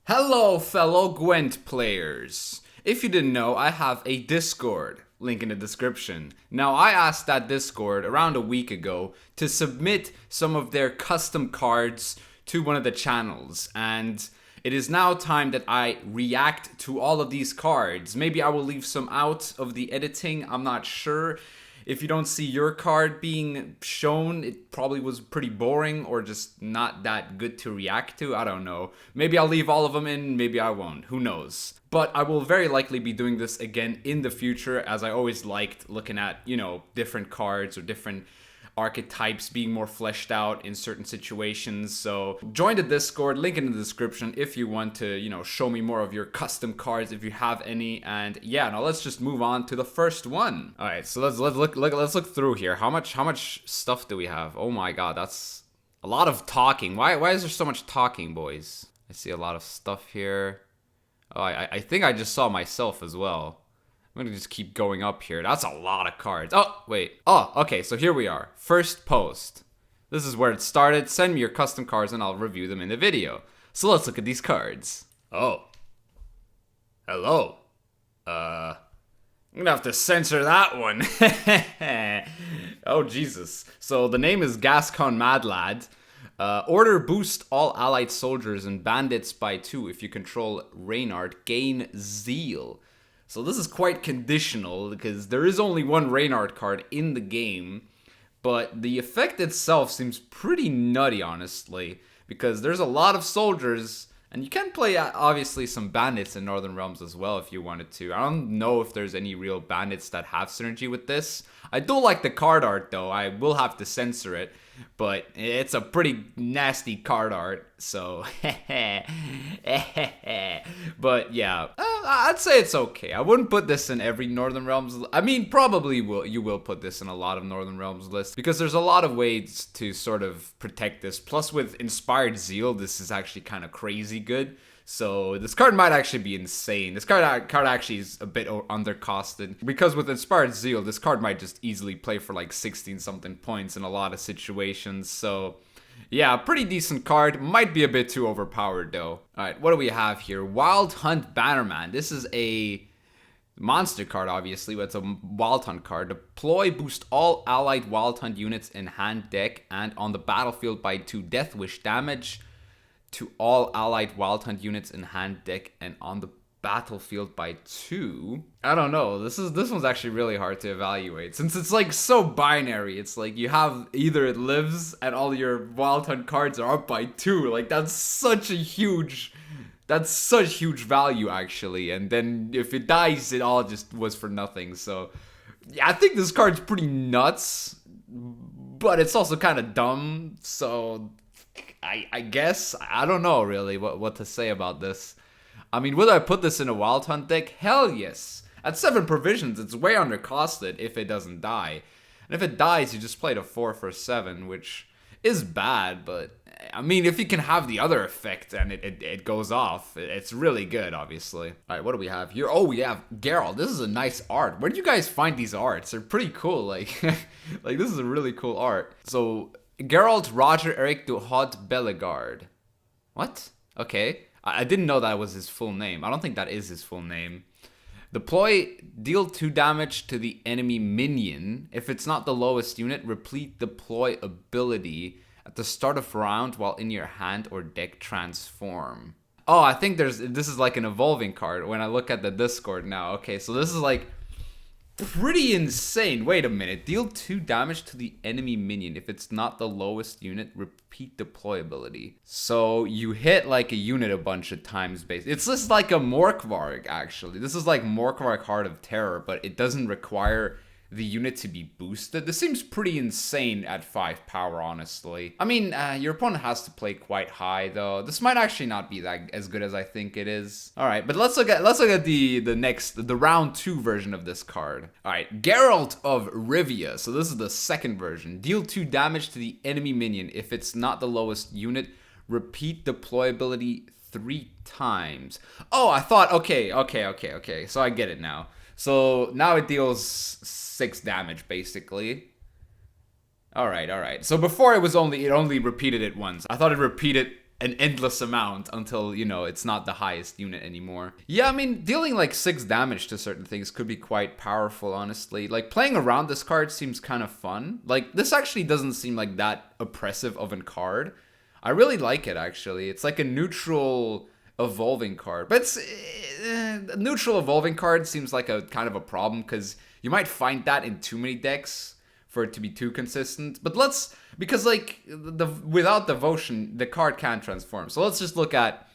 Hello, fellow Gwent players. If you didn't know, I have a Discord, link in the description. Now, I asked that Discord around a week ago to submit some of their custom cards to one of the channels, and it is now time that I react to all of these cards. Maybe I will leave some out of the editing, I'm not sure. If you don't see your card being shown, it probably was pretty boring or just not that good to react to. I don't know. Maybe I'll leave all of them in, maybe I won't. Who knows? But I will very likely be doing this again in the future, as I always liked looking at, different cards or different archetypes being more fleshed out in certain situations. So join the Discord, link in the description if you want to, show me more of your custom cards if you have any. And yeah, now let's just move on to the first one. All right, so let's look through here. How much stuff do we have? Oh my god, that's a lot of talking. Why is there so much talking, boys? I see a lot of stuff here. Oh, I think I just saw myself as well. I'm gonna just keep going up here. That's a lot of cards. Oh, wait. Oh, okay, so here we are. First post. This is where it started. Send me your custom cards and I'll review them in the video. So let's look at these cards. Oh. Hello. I'm gonna have to censor that one. Oh, Jesus. So the name is Gascon Mad Lad. Order boost all allied soldiers and bandits by 2 if you control Reynard. Gain Zeal. So this is quite conditional because there is only one Reynard card in the game, but the effect itself seems pretty nutty, honestly, because there's a lot of soldiers, and you can play obviously some bandits in Northern Realms as well if you wanted to. I don't know if there's any real bandits that have synergy with this. I do like the card art though. I will have to censor it, but it's a pretty nasty card art, so but yeah, I'd say it's okay. I wouldn't put this in every Northern Realms. I mean, probably you will put this in a lot of Northern Realms lists because there's a lot of ways to sort of protect this. Plus, with Inspired Zeal, this is actually kind of crazy good. So this card might actually be insane. This card actually is a bit undercosted because with Inspired Zeal, this card might just easily play for like 16 something points in a lot of situations. So yeah, pretty decent card. Might be a bit too overpowered though. Alright, what do we have here? Wild Hunt Bannerman. This is a monster card, obviously, but it's a Wild Hunt card. Deploy, boost all allied Wild Hunt units in hand, deck, and on the battlefield by 2 Death Wish damage to all allied Wild Hunt units in hand, deck, and on the battlefield by 2. I don't know. This one's actually really hard to evaluate since it's like so binary. It's like you have either it lives and all your Wild Hunt cards are up by 2. Like that's such huge value actually. And then if it dies, it all just was for nothing. So yeah, I think this card's pretty nuts, but it's also kind of dumb. So I guess I don't know really what to say about this. I mean, would I put this in a Wild Hunt deck? Hell yes. At 7 provisions, it's way undercosted if it doesn't die. And if it dies, you just played a 4 for 7, which is bad, but I mean, if you can have the other effect and it goes off, it's really good, obviously. Alright, what do we have here? Oh, we have Geralt. This is a nice art. Where did you guys find these arts? They're pretty cool, like, like this is a really cool art. So, Geralt Roger Eric de Haut Bellegarde. What? Okay. I didn't know that was his full name. I don't think that is his full name. Deploy, deal 2 damage to the enemy minion. If it's not the lowest unit, repeat deploy ability at the start of round while in your hand or deck transform. Oh, I think this is like an evolving card when I look at the Discord now. Okay, so this is like pretty insane. Wait a minute. Deal 2 damage to the enemy minion. If it's not the lowest unit, repeat deploy ability. So you hit like a unit a bunch of times It's just like a Morkvarg actually. This is like Morkvarg Heart of Terror, but it doesn't require the unit to be boosted. This seems pretty insane at 5 power, honestly. I mean, your opponent has to play quite high though. This might actually not be that as good as I think it is. All right, but let's look at the round 2 version of this card. All right, Geralt of Rivia. So this is the second version. Deal 2 damage to the enemy minion. If it's not the lowest unit, repeat deployability 3 times. Oh, I thought, okay. So I get it now. So now it deals 6 damage, basically. Alright. So before it only repeated it once. I thought it repeated an endless amount until, you know, it's not the highest unit anymore. Yeah, I mean, dealing like 6 damage to certain things could be quite powerful, honestly. Like, playing around this card seems kind of fun. Like, this actually doesn't seem like that oppressive of a card. I really like it, actually. It's like a neutral evolving card. But it's... a neutral evolving card seems like a kind of a problem, because you might find that in too many decks for it to be too consistent. But let's... because, like, without devotion, the card can't transform. So let's just look at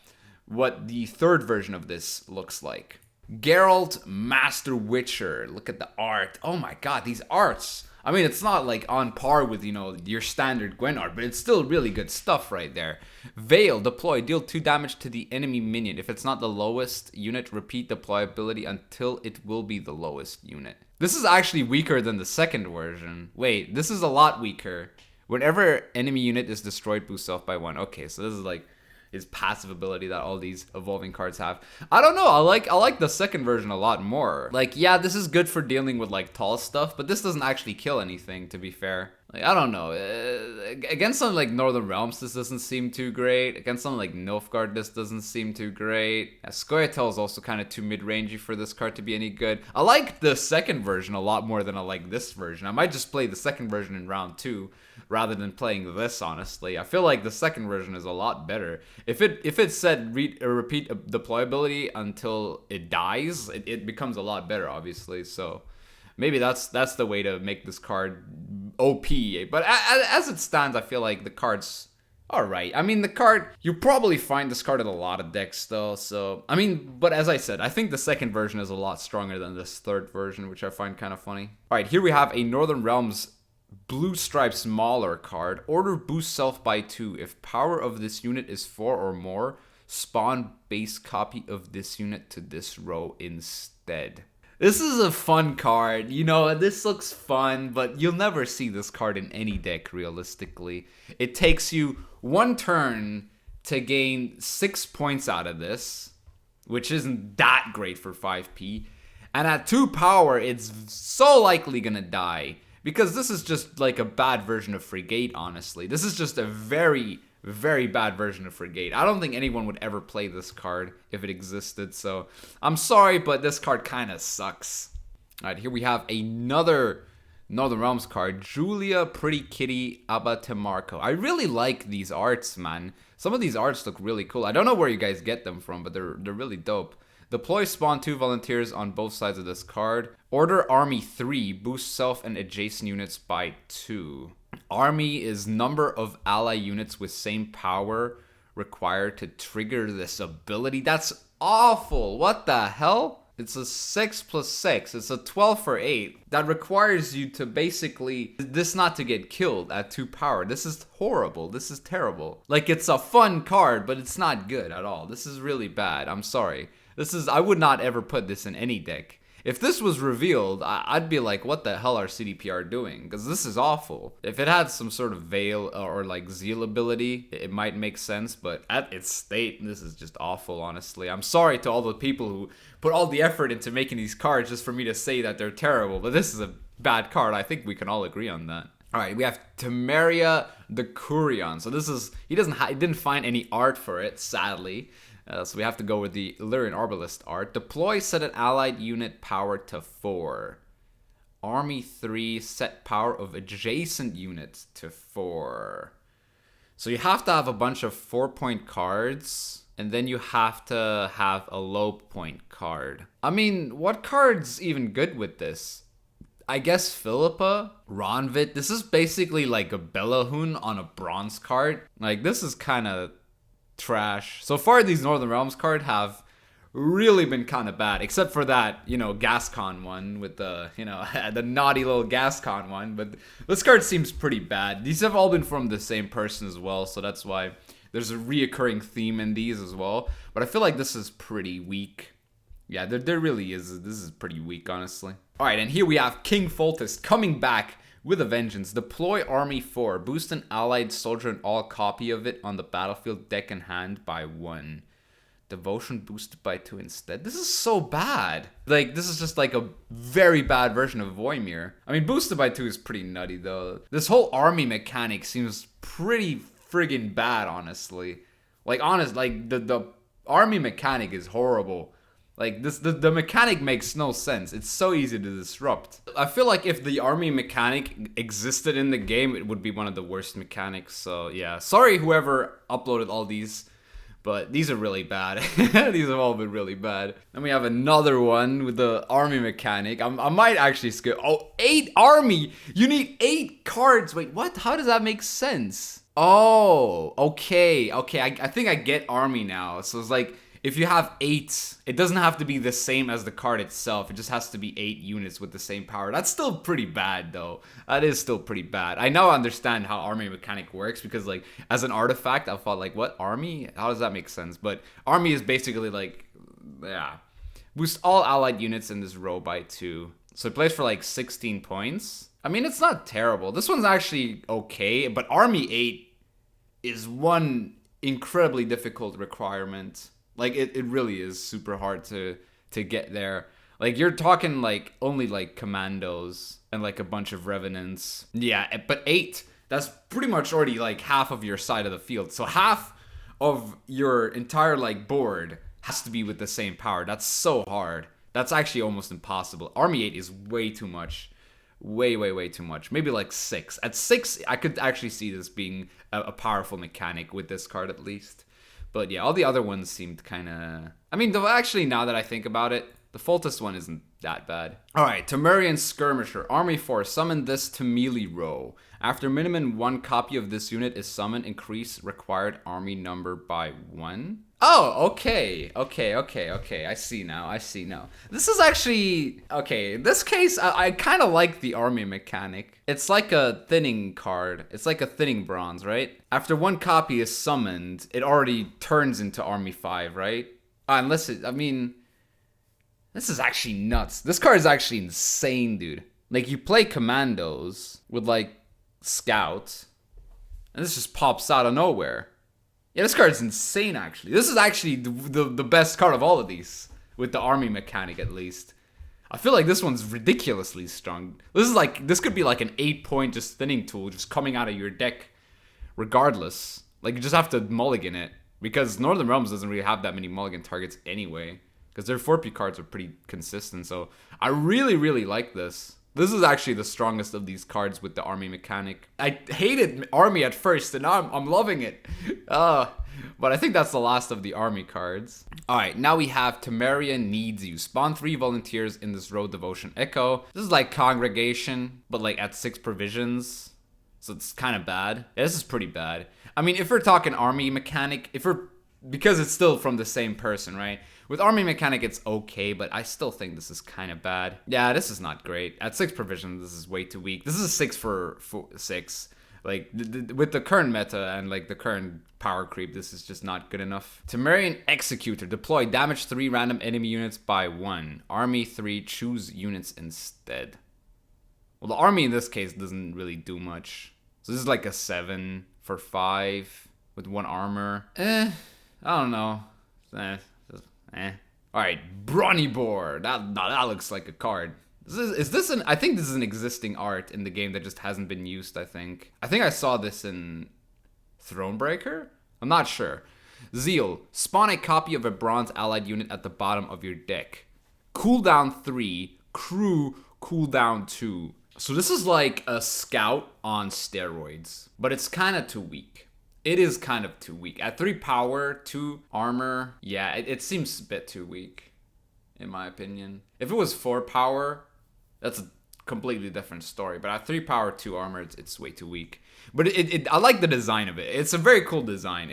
what the third version of this looks like. Geralt, Master Witcher. Look at the art. Oh my god, these arts. I mean, it's not like on par with, you know, your standard Gwent art, but it's still really good stuff right there. Veil, deploy, deal 2 damage to the enemy minion. If it's not the lowest unit, repeat deploy ability until it will be the lowest unit. This is actually weaker than the second version. Wait, this is a lot weaker. Whenever enemy unit is destroyed, boost self by 1. Okay, so this is like his passive ability that all these evolving cards have. I don't know, I like the second version a lot more. Like, yeah, this is good for dealing with like tall stuff, but this doesn't actually kill anything, to be fair. Like, I don't know. Against something like Northern Realms, this doesn't seem too great. Against something like Nilfgaard, this doesn't seem too great. Scoia'tael is also kind of too mid-rangey for this card to be any good. I like the second version a lot more than I like this version. I might just play the second version in round 2 rather than playing this, honestly. I feel like the second version is a lot better. If it said repeat deployability until it dies, it becomes a lot better, obviously. So maybe that's the way to make this card OP. But as it stands, I feel like the card's alright. I mean, the card, you probably find this card in a lot of decks though. So, I mean, but as I said, I think the second version is a lot stronger than this third version, which I find kind of funny. Alright, here we have a Northern Realms Blue Stripes Mauler card. Order boost self by 2. If power of this unit is 4 or more, spawn base copy of this unit to this row instead. This is a fun card. You know, this looks fun, but you'll never see this card in any deck realistically. It takes you 1 turn to gain 6 points out of this, which isn't that great for 5p. And at 2 power, it's so likely gonna die. Because this is just like a bad version of Frigate, honestly. This is just a very, very bad version of Frigate. I don't think anyone would ever play this card if it existed. So I'm sorry, but this card kind of sucks. Alright, here we have another Northern Realms card. Julia, Pretty Kitty, Abatemarco. I really like these arts, man. Some of these arts look really cool. I don't know where you guys get them from, but they're really dope. Deploy, spawn 2 volunteers on both sides of this card. Order Army 3, boost self and adjacent units by 2. Army is number of ally units with same power required to trigger this ability. That's awful. What the hell? It's a 6 plus 6. It's a 12 for 8. That requires you to basically, this not to get killed at 2 power. This is horrible. This is terrible. Like, it's a fun card, but it's not good at all. This is really bad. I'm sorry. I would not ever put this in any deck. If this was revealed, I'd be like, what the hell are CDPR doing? Because this is awful. If it had some sort of Veil or like Zeal ability, it might make sense. But at its state, this is just awful, honestly. I'm sorry to all the people who put all the effort into making these cards just for me to say that they're terrible. But this is a bad card. I think we can all agree on that. Alright, we have Temeria the Curion. So this is, he didn't find any art for it, sadly. So we have to go with the Illyrian Arbalist art. Deploy, set an allied unit power to 4. Army 3, set power of adjacent units to 4. So you have to have a bunch of 4-point cards, and then you have to have a low-point card. I mean, what card's even good with this? I guess Philippa, Ronvit. This is basically like a Bellahun on a bronze card. Like, this is kind of trash. So far, these Northern Realms cards have really been kind of bad, except for that, you know, Gascon one with the, you know, the naughty little Gascon one. But this card seems pretty bad. These have all been from the same person as well, so that's why there's a reoccurring theme in these as well. But I feel like this is pretty weak. Yeah, there really is. This is pretty weak, honestly. Alright, and here we have King Foltest coming back with a vengeance. Deploy Army 4. Boost an allied soldier and all copy of it on the battlefield, deck and hand by 1. Devotion boosted by 2 instead. This is so bad. Like, this is just like a very bad version of Voimir. I mean, boosted by 2 is pretty nutty, though. This whole army mechanic seems pretty friggin' bad, honestly. Like honest, like the army mechanic is horrible. Like the mechanic makes no sense. It's so easy to disrupt. I feel like if the army mechanic existed in the game, it would be one of the worst mechanics. So yeah, sorry whoever uploaded all these, but these are really bad. These have all been really bad. Then we have another one with the army mechanic. I might actually skip. Oh, 8 army. You need 8 cards. Wait, what? How does that make sense? Oh, okay. I think I get army now. So it's like, if you have 8, it doesn't have to be the same as the card itself. It just has to be 8 units with the same power. That's still pretty bad, though. That is still pretty bad. I now understand how army mechanic works, because, like, as an artifact, I thought, like, what? Army? How does that make sense? But army is basically, like, yeah. Boost all allied units in this row by 2. So it plays for, like, 16 points. I mean, it's not terrible. This one's actually okay, but army 8 is one incredibly difficult requirement. Like, it really is super hard to get there. Like, you're talking, like, only, like, commandos and, like, a bunch of revenants. Yeah, but 8, that's pretty much already, like, half of your side of the field. So half of your entire, like, board has to be with the same power. That's so hard. That's actually almost impossible. Army 8 is way too much. Way too much. Maybe, like, 6. At 6, I could actually see this being a powerful mechanic with this card, at least. But yeah, all the other ones seemed kind of... I mean, actually, now that I think about it, the Foltest one isn't that bad. Alright, Temerian Skirmisher. Army 4. Summon this to melee row. After minimum 1 copy of this unit is summoned, increase required army number by 1. Oh, okay. I see now. This is actually... Okay, this case, I kind of like the army mechanic. It's like a thinning card. It's like a thinning bronze, right? After 1 copy is summoned, it already turns into army 5, right? Unless it... I mean... This is actually nuts. This card is actually insane, dude. Like, you play commandos with, like, scout, and this just pops out of nowhere. Yeah, this card is insane, actually. This is actually the best card of all of these, with the army mechanic, at least. I feel like this one's ridiculously strong. This could be like an 8-point just thinning tool just coming out of your deck, regardless. Like, you just have to mulligan it, because Northern Realms doesn't really have that many mulligan targets anyway, because their 4P cards are pretty consistent. So I really like this. This is actually the strongest of these cards with the army mechanic. I hated army at first, and now I'm loving it. But I think that's the last of the army cards. Alright, now we have Temerian Needs You. Spawn 3 volunteers in this row, Devotion Echo. This is like Congregation, but like at 6 provisions. So it's kind of bad. Yeah, this is pretty bad. I mean, if we're talking army mechanic, because it's still from the same person, right? With army mechanic, it's okay, but I still think this is kind of bad. Yeah, this is not great. At 6 provisions, this is way too weak. This is a 6 for 6. Like, with the current meta and, like, the current power creep, this is just not good enough. Temerian Executor. Deploy damage 3 random enemy units by 1. Army 3, choose units instead. Well, the army in this case doesn't really do much. So this is like a 7 for 5 with 1 armor. I don't know. Alright, Bronibor. That looks like a card. I think this is an existing art in the game that just hasn't been used, I think. I think I saw this in Thronebreaker? I'm not sure. Zeal. Spawn a copy of a bronze allied unit at the bottom of your deck. Cooldown 3. Crew cooldown 2. So this is like a scout on steroids. But it's kind of too weak. It is kind of too weak. At 3 power, 2 armor, yeah, it seems a bit too weak, in my opinion. If it was 4 power, that's a completely different story. But at 3 power, 2 armor, it's way too weak. But I like the design of it. It's a very cool design.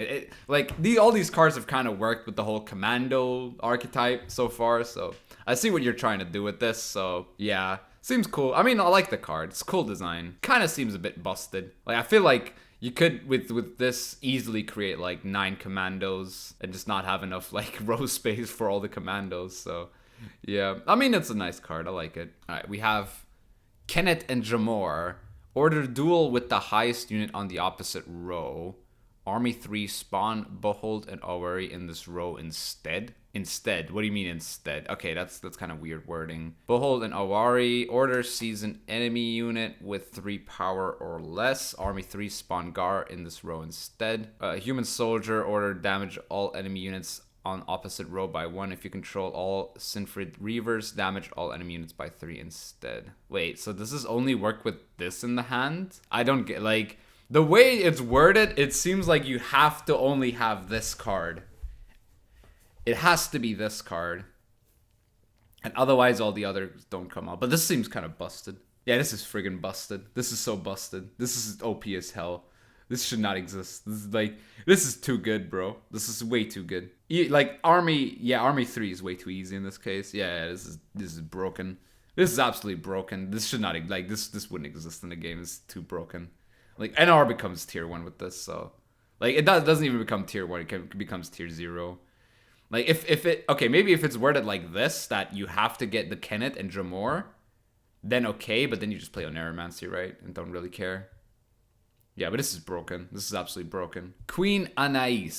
All these cards have kind of worked with the whole commando archetype so far. So I see what you're trying to do with this. So yeah, seems cool. I mean, I like the card. It's a cool design. Kind of seems a bit busted. Like, I feel like you could, with this, easily create, like, 9 commandos and just not have enough, like, row space for all the commandos. So, yeah. I mean, it's a nice card. I like it. Alright, we have Kenneth and Jamor. Order duel with the highest unit on the opposite row. Army 3, spawn Behold and Awari in this row instead. Instead. What do you mean instead? Okay, that's kind of weird wording. Behold an Awari. Order sees an enemy unit with 3 power or less. Army 3 spawn Gar in this row instead. Human soldier. Order damage all enemy units on opposite row by 1. If you control all Sinfrid Reavers, damage all enemy units by 3 instead. Wait, so does this only work with this in the hand? I don't get, like, the way it's worded, it seems like you have to only have this card. It has to be this card. And otherwise all the others don't come out. But this seems kind of busted. Yeah, this is friggin' busted. This is so busted. This is OP as hell. This should not exist. This is too good, bro. This is way too good. Like, Army 3 is way too easy in this case. Yeah, this is broken. This is absolutely broken. This should not, like, this wouldn't exist in the game. It's too broken. Like, NR becomes tier 1 with this, so. Like, it doesn't even become tier 1. It becomes tier 0. Like, maybe if it's worded like this, that you have to get the Kennet and Dramor, then okay, but then you just play on Neuromancy, right? And don't really care. Yeah, but this is broken. This is absolutely broken. Queen Anais.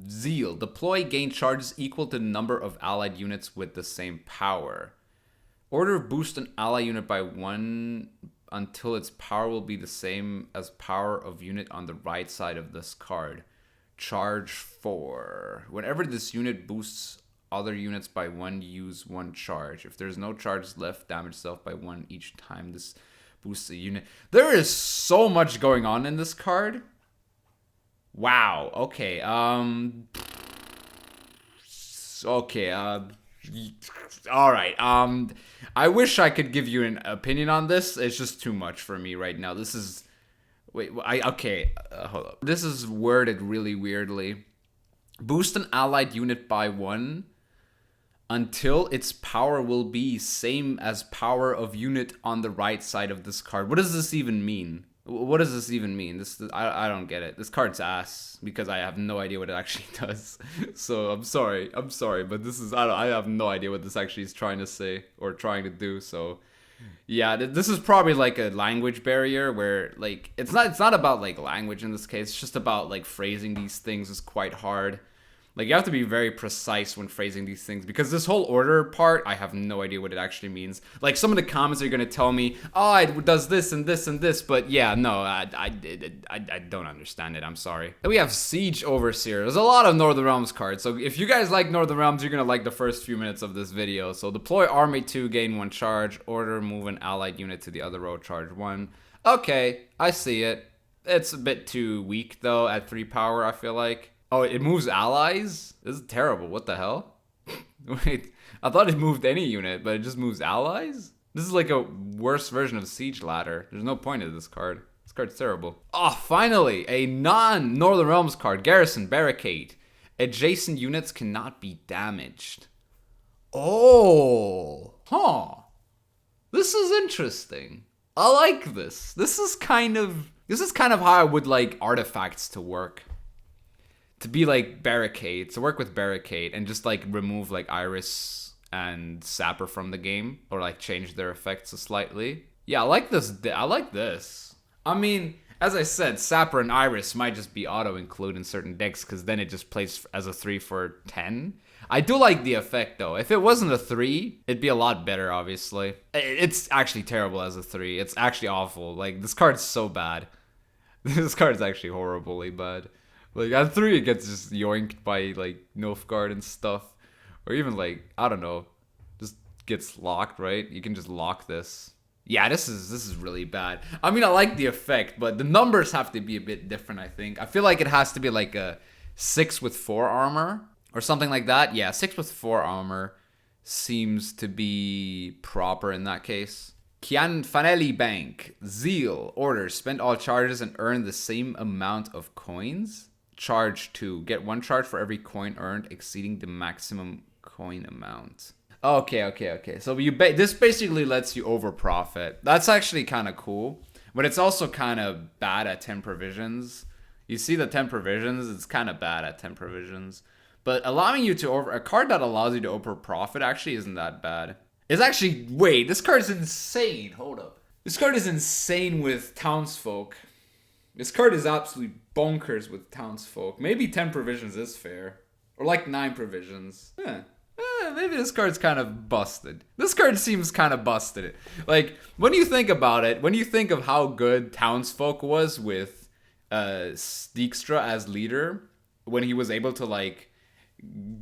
Zeal. Deploy, gain charges equal to the number of allied units with the same power. Order boost an ally unit by 1 until its power will be the same as power of unit on the right side of this card. Charge 4. Whenever this unit boosts other units by 1, use 1 charge. If there's no charges left, damage self by 1 each time this boosts a unit. There is so much going on in this card. Wow. Okay. Okay. All right. I wish I could give you an opinion on this. It's just too much for me right now. This is... Wait, hold up. This is worded really weirdly. Boost an allied unit by 1 until its power will be same as power of unit on the right side of this card. What does this even mean? What does this even mean? I don't get it. This card's ass because I have no idea what it actually does. So I'm sorry, but this is I have no idea what this actually is trying to say or trying to do. So yeah, this is probably like a language barrier where like it's not about like language in this case. It's just about like phrasing these things is quite hard. Like, you have to be very precise when phrasing these things, because this whole order part, I have no idea what it actually means. Like, some of the comments are going to tell me, oh, it does this and this and this, but yeah, no, I don't understand it, I'm sorry. Then we have Siege Overseer. There's a lot of Northern Realms cards, so if you guys like Northern Realms, you're going to like the first few minutes of this video. So, deploy Army 2, gain 1 charge, order, move an allied unit to the other row, charge 1. Okay, I see it. It's a bit too weak, though, at 3 power, I feel like. Oh, it moves allies? This is terrible. What the hell? Wait, I thought it moved any unit, but it just moves allies? This is like a worse version of Siege Ladder. There's no point to this card. This card's terrible. Oh, finally, a non-Northern Realms card. Garrison, Barricade. Adjacent units cannot be damaged. Oh, huh. This is interesting. I like this. This is kind of how I would like artifacts to work. To be like Barricade, to work with Barricade and just like remove like Iris and Sapper from the game, or like change their effects slightly. Yeah, I like this. I mean, as I said, Sapper and Iris might just be auto-include in certain decks because then it just plays as a 3 for 10. I do like the effect though. If it wasn't a 3, it'd be a lot better, obviously. It's actually terrible as a 3. It's actually awful. Like, this card's so bad. This card's actually horribly bad. Like, at 3, it gets just yoinked by, like, Nilfgaard and stuff. Or even, like, I don't know, just gets locked, right? You can just lock this. Yeah, this is really bad. I mean, I like the effect, but the numbers have to be a bit different, I think. I feel like it has to be, like, a 6 with 4 armor or something like that. Yeah, 6 with 4 armor seems to be proper in that case. Kian Fanelli Bank. Zeal. Order. Spend all charges and earn the same amount of coins. Charge 2. Get 1 charge for every coin earned exceeding the maximum coin amount. Okay. So this basically lets you over profit. That's actually kind of cool, but it's also kind of bad at 10 provisions. You see the 10 provisions, it's kind of bad at 10 provisions. But allowing you to a card that allows you to over profit actually isn't that bad. It's actually, wait, this card is insane. Hold up. This card is insane with townsfolk. This card is absolutely bonkers with townsfolk. Maybe 10 provisions is fair. Or like 9 provisions. Maybe this card's kind of busted. This card seems kind of busted. Like, when you think about it, when you think of how good Townsfolk was with Dijkstra as leader, when he was able to, like,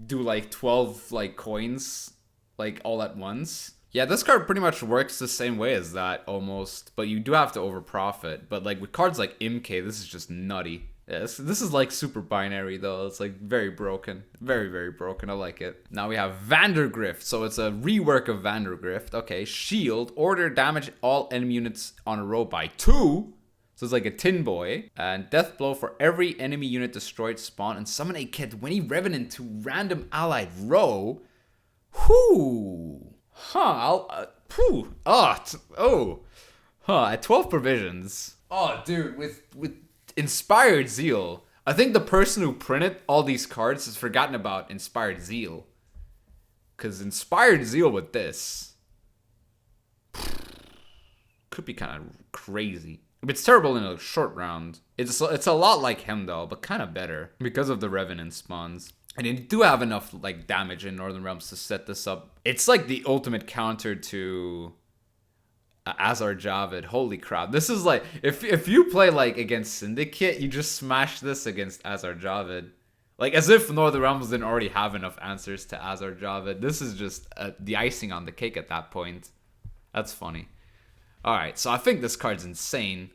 do, like, 12, like, coins, like, all at once. Yeah, this card pretty much works the same way as that, almost. But you do have to overprofit. But, like, with cards like Imke, this is just nutty. Yeah, this is like super binary though. It's like very broken. Very, very broken. I like it. Now we have Vandergrift. So it's a rework of Vandergrift. Okay, shield. Order damage all enemy units on a row by 2. So it's like a tin boy. And death blow for every enemy unit destroyed, spawn, and summon a kid when he revenant to random allied row. Whoo. Huh. At 12 provisions. Oh, dude, with Inspired Zeal. I think the person who printed all these cards has forgotten about Inspired Zeal. Because Inspired Zeal with this could be kind of crazy. It's terrible in a short round. It's a lot like Heimdall, but kind of better because of the Revenant spawns. And you do have enough like damage in Northern Realms to set this up. It's like the ultimate counter to Azar Javed. Holy crap. This is like, if you play like against Syndicate, you just smash this against Azar Javed. Like as if Northern Realms didn't already have enough answers to Azar Javed. This is just the icing on the cake at that point. That's funny. Alright, so I think this card's insane.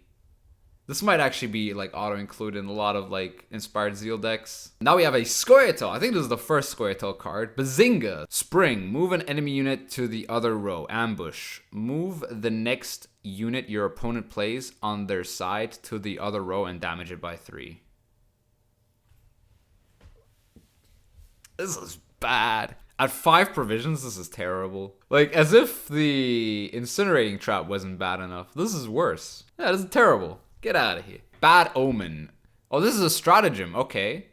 This might actually be like auto-included in a lot of like Inspired Zeal decks. Now we have a Scoia'tael. I think this is the first Scoia'tael card. Bazinga. Spring. Move an enemy unit to the other row. Ambush. Move the next unit your opponent plays on their side to the other row and damage it by 3. This is bad. At 5 provisions, this is terrible. Like, as if the Incinerating Trap wasn't bad enough. This is worse. Yeah, this is terrible. Get out of here. Bad Omen. Oh, this is a stratagem. Okay.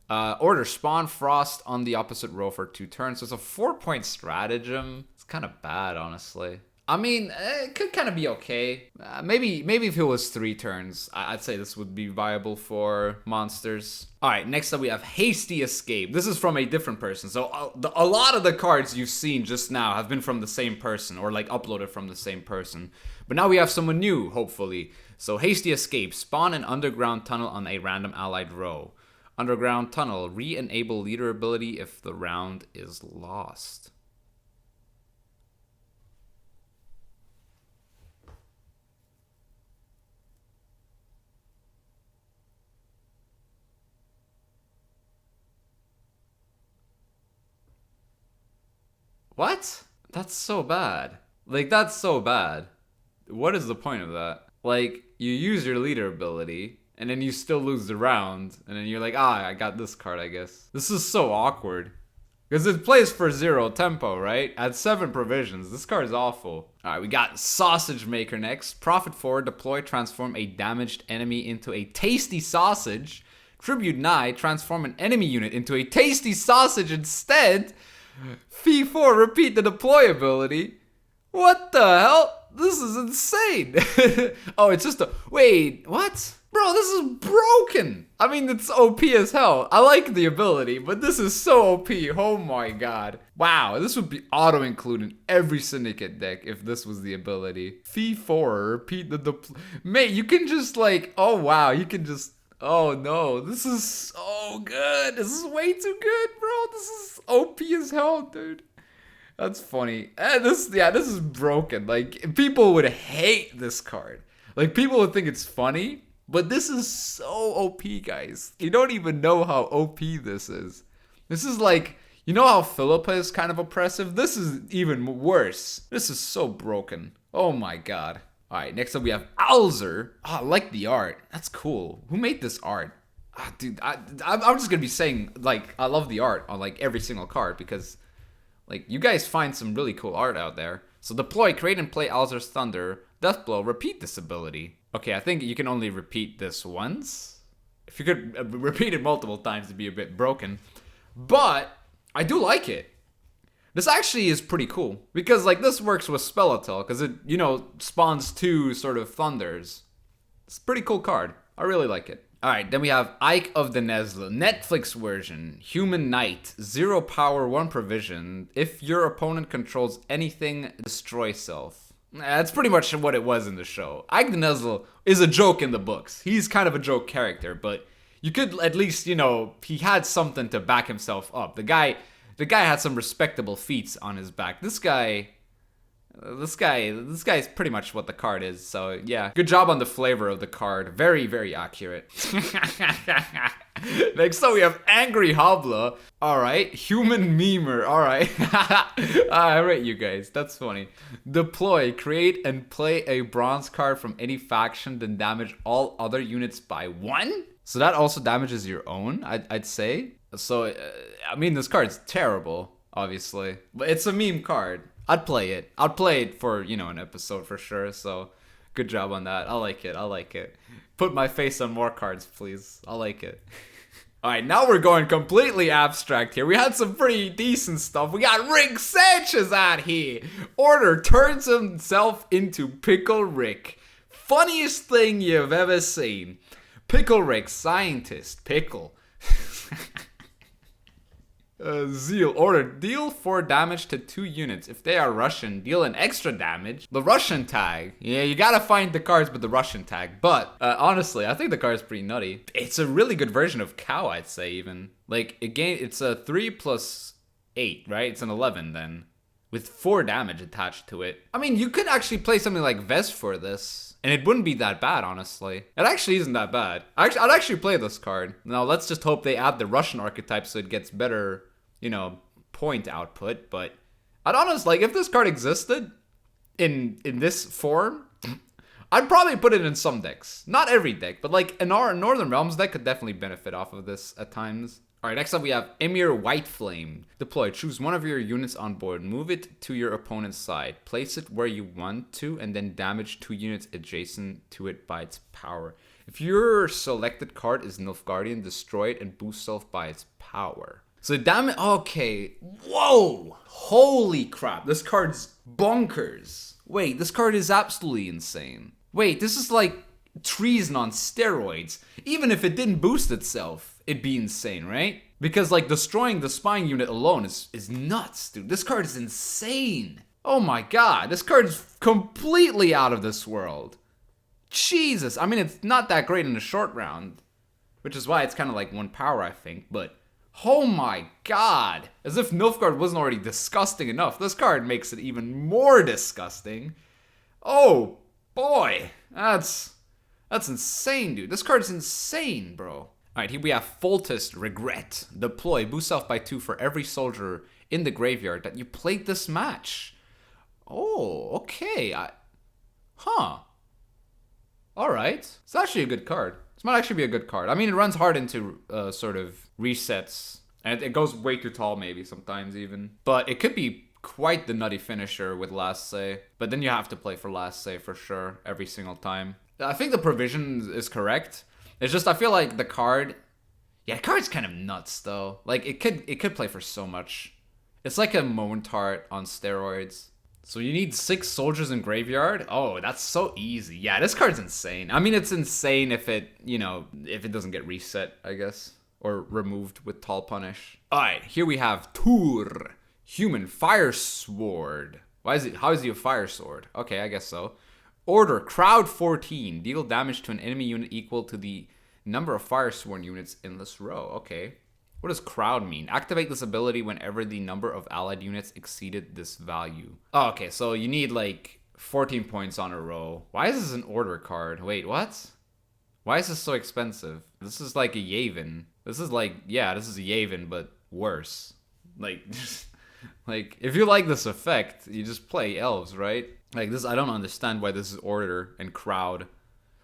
Order spawn Frost on the opposite row for 2 turns. So it's a 4-point stratagem. It's kind of bad, honestly. I mean, it could kind of be okay. Maybe if it was 3 turns, I'd say this would be viable for monsters. All right, next up we have Hasty Escape. This is from a different person. So a lot of the cards you've seen just now have been from the same person or like uploaded from the same person. But now we have someone new, hopefully. So Hasty Escape, spawn an underground tunnel on a random allied row. Underground tunnel, re-enable leader ability if the round is lost. What? That's so bad. Like, that's so bad. What is the point of that? Like, you use your leader ability, and then you still lose the round, and then you're like, I got this card, I guess. This is so awkward. Because it plays for 0 tempo, right? At 7 provisions. This card is awful. Alright, we got Sausage Maker next. Profit 4, deploy, transform a damaged enemy into a tasty sausage. Tribute 9, transform an enemy unit into a tasty sausage instead. Fee 4, repeat the deploy ability. What the hell? This is insane. Oh, it's just a... Wait, what? Bro, this is broken. I mean, it's OP as hell. I like the ability, but this is so OP. Oh my god. Wow, this would be auto-included in every Syndicate deck if this was the ability. Fee 4, repeat the deploy... Mate, you can just like... Oh wow, you can just... Oh no, this is so good. This is way too good, bro. This is OP as hell, dude. That's funny. This is broken. Like, people would hate this card. Like, people would think it's funny, but this is so OP, guys. You don't even know how OP this is. This is like, you know how Philippa is kind of oppressive? This is even worse. This is so broken. Oh my god. Alright, next up we have Alzer. Oh, I like the art. That's cool. Who made this art? Dude, I'm just gonna be saying, like, I love the art on, like, every single card because, like, you guys find some really cool art out there. So deploy, create, and play Alzer's Thunder. Deathblow, repeat this ability. Okay, I think you can only repeat this once. If you could repeat it multiple times, it'd be a bit broken. But I do like it. This actually is pretty cool, because like this works with Scoia'tael, because it, you know, spawns 2 sort of thunders. It's a pretty cool card. I really like it. Alright, then we have Ike of the Nesla, Netflix version, Human Knight, 0 power, 1 provision. If your opponent controls anything, destroy self. That's pretty much what it was in the show. Ike the Nesla is a joke in the books. He's kind of a joke character, but you could at least, you know, he had something to back himself up. The guy had some respectable feats on his back. This guy is pretty much what the card is. So yeah, good job on the flavor of the card. Very, very accurate. Next up we have Angry Hobbler. All right, Human Memer. All right, I rate you guys. That's funny. Deploy, create and play a bronze card from any faction, then damage all other units by 1. So that also damages your own, I'd say. So I mean, this card's terrible, obviously, but it's a meme card. I'd play it. I'd play it for, you know, an episode for sure. So good job on that. I like it. I like it. Put my face on more cards, please. I like it. All right, now we're going completely abstract here. We had some pretty decent stuff. We got Rick Sanchez out here. Order turns himself into Pickle Rick. Funniest thing you've ever seen. Pickle Rick, scientist, pickle. Zeal, order, deal 4 damage to 2 units. If they are Russian, deal an extra damage. The Russian tag. Yeah, you gotta find the cards with the Russian tag. But, honestly, I think the card's pretty nutty. It's a really good version of Cow, I'd say, even. Like, again, it's a 3 plus 8, right? It's an 11, then. With 4 damage attached to it. I mean, you could actually play something like Vest for this. And it wouldn't be that bad, honestly. It actually isn't that bad. I'd actually play this card. Now, let's just hope they add the Russian archetype so it gets better, you know, point output. But I'd honestly, like, if this card existed in this form, I'd probably put it in some decks. Not every deck, but like an Northern Realms deck could definitely benefit off of this at times. Alright, next up we have Emyr White Flame. Deploy. Choose one of your units on board. Move it to your opponent's side. Place it where you want to, and then damage 2 units adjacent to it by its power. If your selected card is Nilfgaardian, destroy it and boost self by its power. So damage. Okay. Whoa! Holy crap. This card's bonkers. Wait, this card is absolutely insane. Wait, this is like treason on steroids. Even if it didn't boost itself, it'd be insane, right? Because like destroying the spine unit alone is nuts, dude. This card is insane. Oh my god, this card is completely out of this world. Jesus, I mean, it's not that great in the short round, which is why it's kind of like 1 power, I think, but oh my god. As if Nilfgaard wasn't already disgusting enough. This card makes it even more disgusting. Oh boy, that's insane, dude. This card is insane, bro. Alright, here we have Foltest Regret. Deploy, boost self by 2 for every soldier in the graveyard that you played this match. Oh, okay. Alright. It's actually a good card. This might actually be a good card. I mean, it runs hard into sort of resets. And it goes way too tall maybe sometimes even. But it could be quite the nutty finisher with Last Say. But then you have to play for Last Say for sure every single time. I think the provision is correct. It's just I feel like the card, yeah, the card's kind of nuts though. Like it could play for so much. It's like a Montart on steroids. So you need 6 soldiers in graveyard. Oh, that's so easy. Yeah, this card's insane. I mean, it's insane if it, you know, if it doesn't get reset, I guess, or removed with Tall Punish. All right, here we have Tur, Human Fire Sword. How is he a fire sword? Okay, I guess so. Order, crowd 14. Deal damage to an enemy unit equal to the number of fire sworn units in this row. Okay. What does crowd mean? Activate this ability whenever the number of allied units exceeded this value. Oh, okay, so you need like 14 points on a row. Why is this an order card? Wait, what? Why is this so expensive? This is like a Yavin. This is like, yeah, this is a Yavin, but worse. Like, like, if you like this effect, you just play elves, right? Like this, I don't understand why this is order and crowd.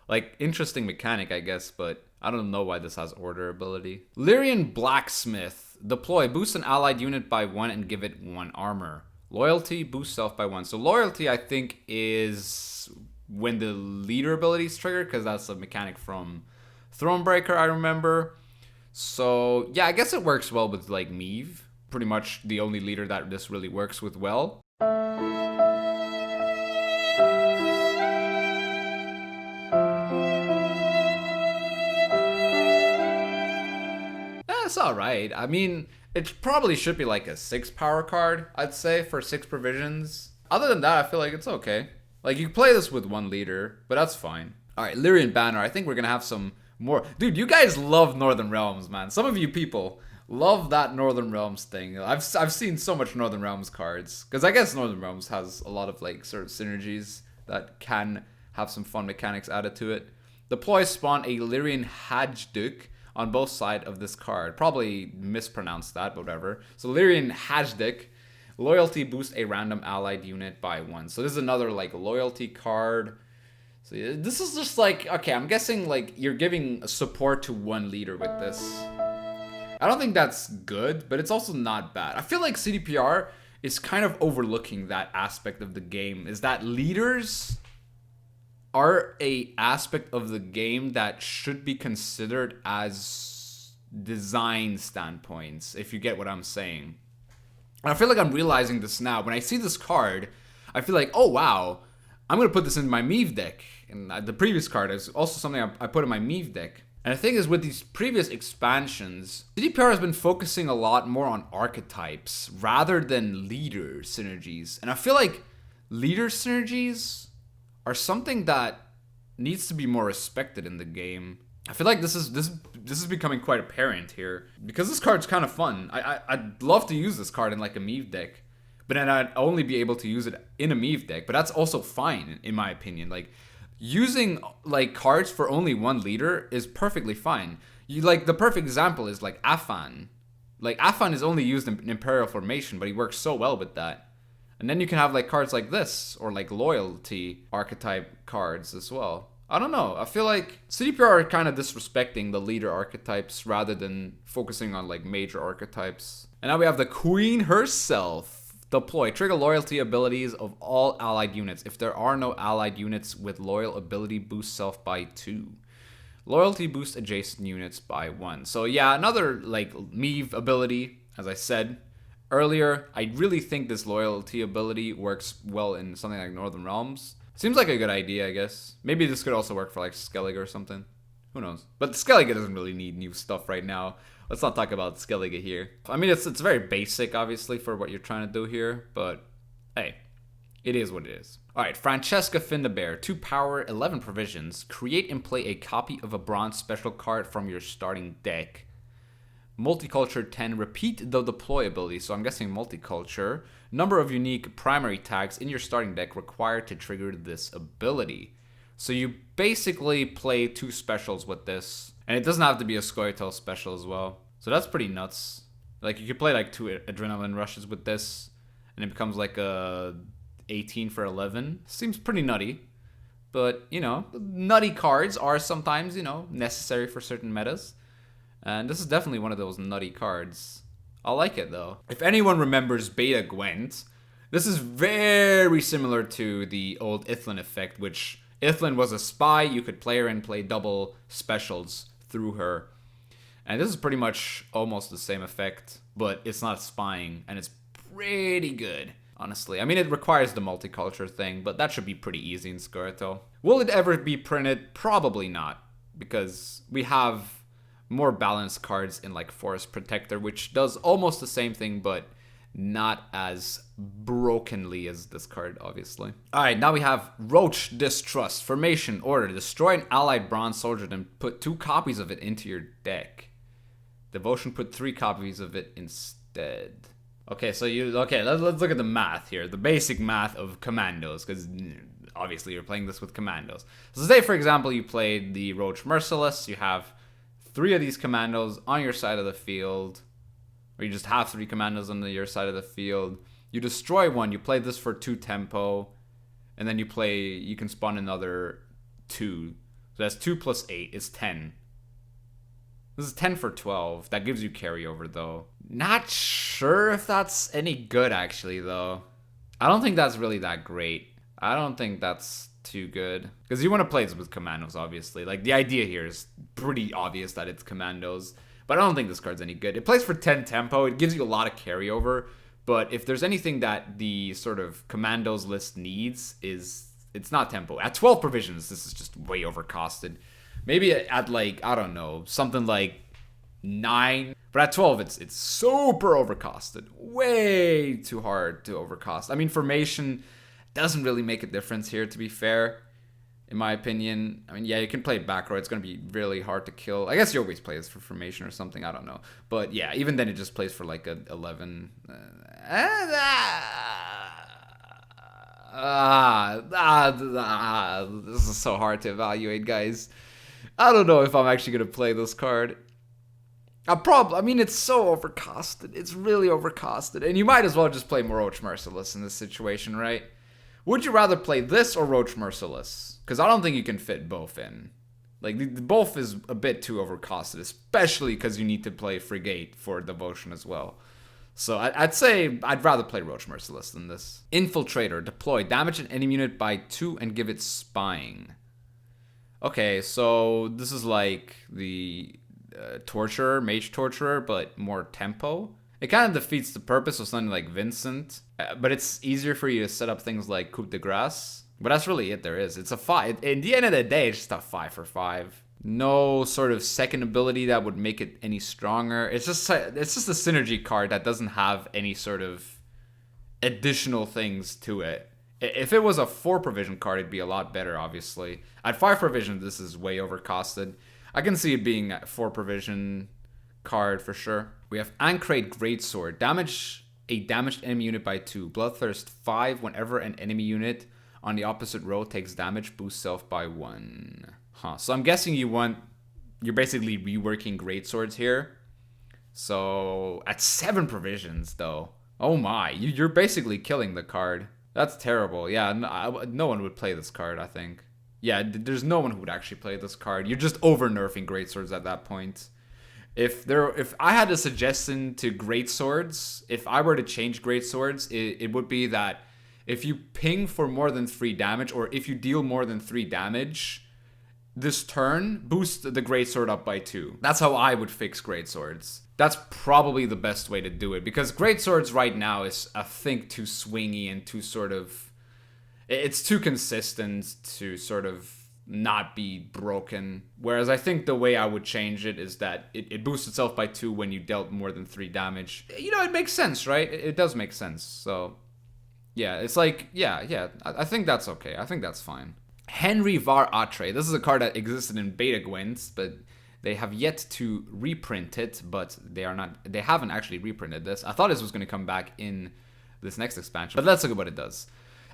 Like, interesting mechanic, I guess, but I don't know why this has order ability. Lyrian Blacksmith. Deploy, boost an allied unit by 1 and give it 1 armor. Loyalty, boost self by 1. So loyalty, I think, is when the leader ability is triggered, because that's a mechanic from Thronebreaker, I remember. So, yeah, I guess it works well with, like, Meave. Pretty much the only leader that this really works with well. That's alright. I mean, it probably should be like a 6 power card, I'd say, for 6 provisions. Other than that, I feel like it's okay. Like, you can play this with 1 leader, but that's fine. Alright, Lyrian Banner. I think we're gonna have some more. Dude, you guys love Northern Realms, man. Some of you people love that Northern Realms thing. I've seen so much Northern Realms cards. Because I guess Northern Realms has a lot of, like, sort of synergies that can have some fun mechanics added to it. Deploy spawn a Lyrian Hajduk on both sides of this card. Probably mispronounced that, but whatever. So Lyrian Hajduk. Loyalty boost a random allied unit by 1. So this is another, like, loyalty card. So this is just like, okay, I'm guessing, like, you're giving support to 1 leader with this. I don't think that's good, but it's also not bad. I feel like CDPR is kind of overlooking that aspect of the game. Is that leaders are a aspect of the game that should be considered as design standpoints, if you get what I'm saying. And I feel like I'm realizing this now. When I see this card, I feel like, oh wow, I'm going to put this in my Meave deck. And the previous card is also something I put in my Meave deck. And the thing is, with these previous expansions, CDPR has been focusing a lot more on archetypes rather than leader synergies. And I feel like leader synergies are something that needs to be more respected in the game. I feel like this is becoming quite apparent here because this card's kind of fun. I'd love to use this card in like a Meave deck, but then I'd only be able to use it in a Meave deck. But that's also fine in my opinion. Like using like cards for only 1 leader is perfectly fine. You like the perfect example is like Afan. Like Afan is only used in Imperial formation, but he works so well with that. And then you can have like cards like this or like loyalty archetype cards as well. I don't know. I feel like CDPR are kind of disrespecting the leader archetypes rather than focusing on like major archetypes. And now we have the Queen herself. Deploy. Trigger loyalty abilities of all allied units. If there are no allied units with loyal ability, boost self by 2. Loyalty boost adjacent units by 1. So yeah, another like Meave ability, as I said earlier. I really think this loyalty ability works well in something like Northern Realms. Seems like a good idea, I guess. Maybe this could also work for like Skellige or something. Who knows? But Skellige doesn't really need new stuff right now. Let's not talk about Skellige here. I mean, it's very basic, obviously, for what you're trying to do here. But, hey, it is what it is. Alright, Francesca Findabair. 2 power, 11 provisions. Create and play a copy of a bronze special card from your starting deck. Multiculture 10. Repeat the deploy ability. So I'm guessing multiculture. Number of unique primary tags in your starting deck required to trigger this ability. So you basically play 2 specials with this. And it doesn't have to be a Scoia'tael special as well. So that's pretty nuts. Like you could play like 2 adrenaline rushes with this. And it becomes like a 18 for 11. Seems pretty nutty. But, you know, nutty cards are sometimes, you know, necessary for certain metas. And this is definitely one of those nutty cards. I like it though. If anyone remembers Beta Gwent, this is very similar to the old Ithlin effect, which Ithlin was a spy. You could play her and play double specials through her. And this is pretty much almost the same effect, but it's not spying, and it's pretty good, honestly. I mean, it requires the multiculture thing, but that should be pretty easy in Scoia'tael. Will it ever be printed? Probably not, because we have more balanced cards in like Forest Protector, which does almost the same thing, but not as brokenly as this card, obviously. Alright, now we have Roach Distrust. Formation order. Destroy an allied bronze soldier, then put 2 copies of it into your deck. Devotion, put 3 copies of it instead. Okay, so let's look at the math here. The basic math of commandos, because obviously you're playing this with commandos. So say, for example, you played the Roach Merciless. You have 3 of these commandos on your side of the field, or you just have 3 commandos on your side of the field. You destroy one, you play this for 2 tempo, and then you can spawn another 2. So that's 2 plus 8 is 10. This is 10 for 12. That gives you carryover though. Not sure if that's any good actually though. I don't think that's really that great. I don't think that's too good, because you want to play this with commandos, obviously. Like the idea here is pretty obvious that it's commandos, but I don't think this card's any good. It plays for 10 tempo. It gives you a lot of carryover, but if there's anything that the sort of commandos list needs, it's not tempo. At 12 provisions, this is just way overcosted. Maybe at like, I don't know, something like 9 But at 12, it's super overcosted. Way too hard to overcost. I mean, formation doesn't really make a difference here, to be fair, in my opinion. I mean, yeah, you can play back row. It's going to be really hard to kill. I guess you always play this for formation or something. I don't know. But yeah, even then it just plays for like a 11. This is so hard to evaluate, guys. I don't know if I'm actually going to play this card. I mean, it's so overcosted. It's really overcosted. And you might as well just play Roach Merciless in this situation, right? Would you rather play this or Roach Merciless? Because I don't think you can fit both in. Like, both is a bit too overcosted, especially because you need to play Frigate for Devotion as well. So I'd say I'd rather play Roach Merciless than this. Infiltrator. Deploy. Damage an enemy unit by 2 and give it Spying. Okay, so this is like the Torturer, Mage Torturer, but more tempo. It kind of defeats the purpose of something like Vincent, but it's easier for you to set up things like Coup de Grace. But that's really it there is. It's a 5. In the end of the day, it's just a 5 for 5. No sort of second ability that would make it any stronger. It's just a synergy card that doesn't have any sort of additional things to it. If it was a 4 provision card, it'd be a lot better, obviously. At 5 provision, this is way overcosted. I can see it being a 4 provision card for sure. We have Ancrate Greatsword. Damage a damaged enemy unit by 2. Bloodthirst 5 whenever an enemy unit on the opposite row takes damage, boost self by 1. So I'm guessing you're basically reworking Greatswords here. So at 7 provisions though. Oh my, you're basically killing the card. That's terrible. Yeah, no one would play this card, I think. Yeah, there's no one who would actually play this card. You're just over-nerfing Greatswords at that point. If I had a suggestion to Greatswords, if I were to change Greatswords, it would be that if you ping for more than 3 damage, or if you deal more than 3 damage this turn, boost the Greatsword up by 2. That's how I would fix Greatswords. That's probably the best way to do it, because Greatswords right now is, I think, too swingy and too sort of... It's too consistent to sort of not be broken. Whereas I think the way I would change it is that it boosts itself by 2 when you dealt more than 3 damage. You know, it makes sense, right? It does make sense. So, yeah, it's like, yeah, I think that's okay. I think that's fine. Henry Var Atre. This is a card that existed in Beta Gwent, but they have yet to reprint it, but they haven't actually reprinted this. I thought this was going to come back in this next expansion, but let's look at what it does.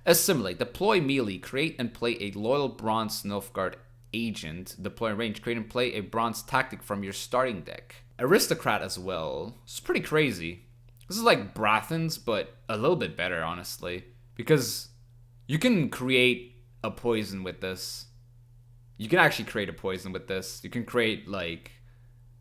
Assimilate. Deploy melee. Create and play a loyal bronze Nilfgaard agent. Deploy range. Create and play a bronze tactic from your starting deck. Aristocrat as well. It's pretty crazy. This is like Brathan's, but a little bit better, honestly. Because you can create a poison with this. You can actually create a poison with this. You can create, like,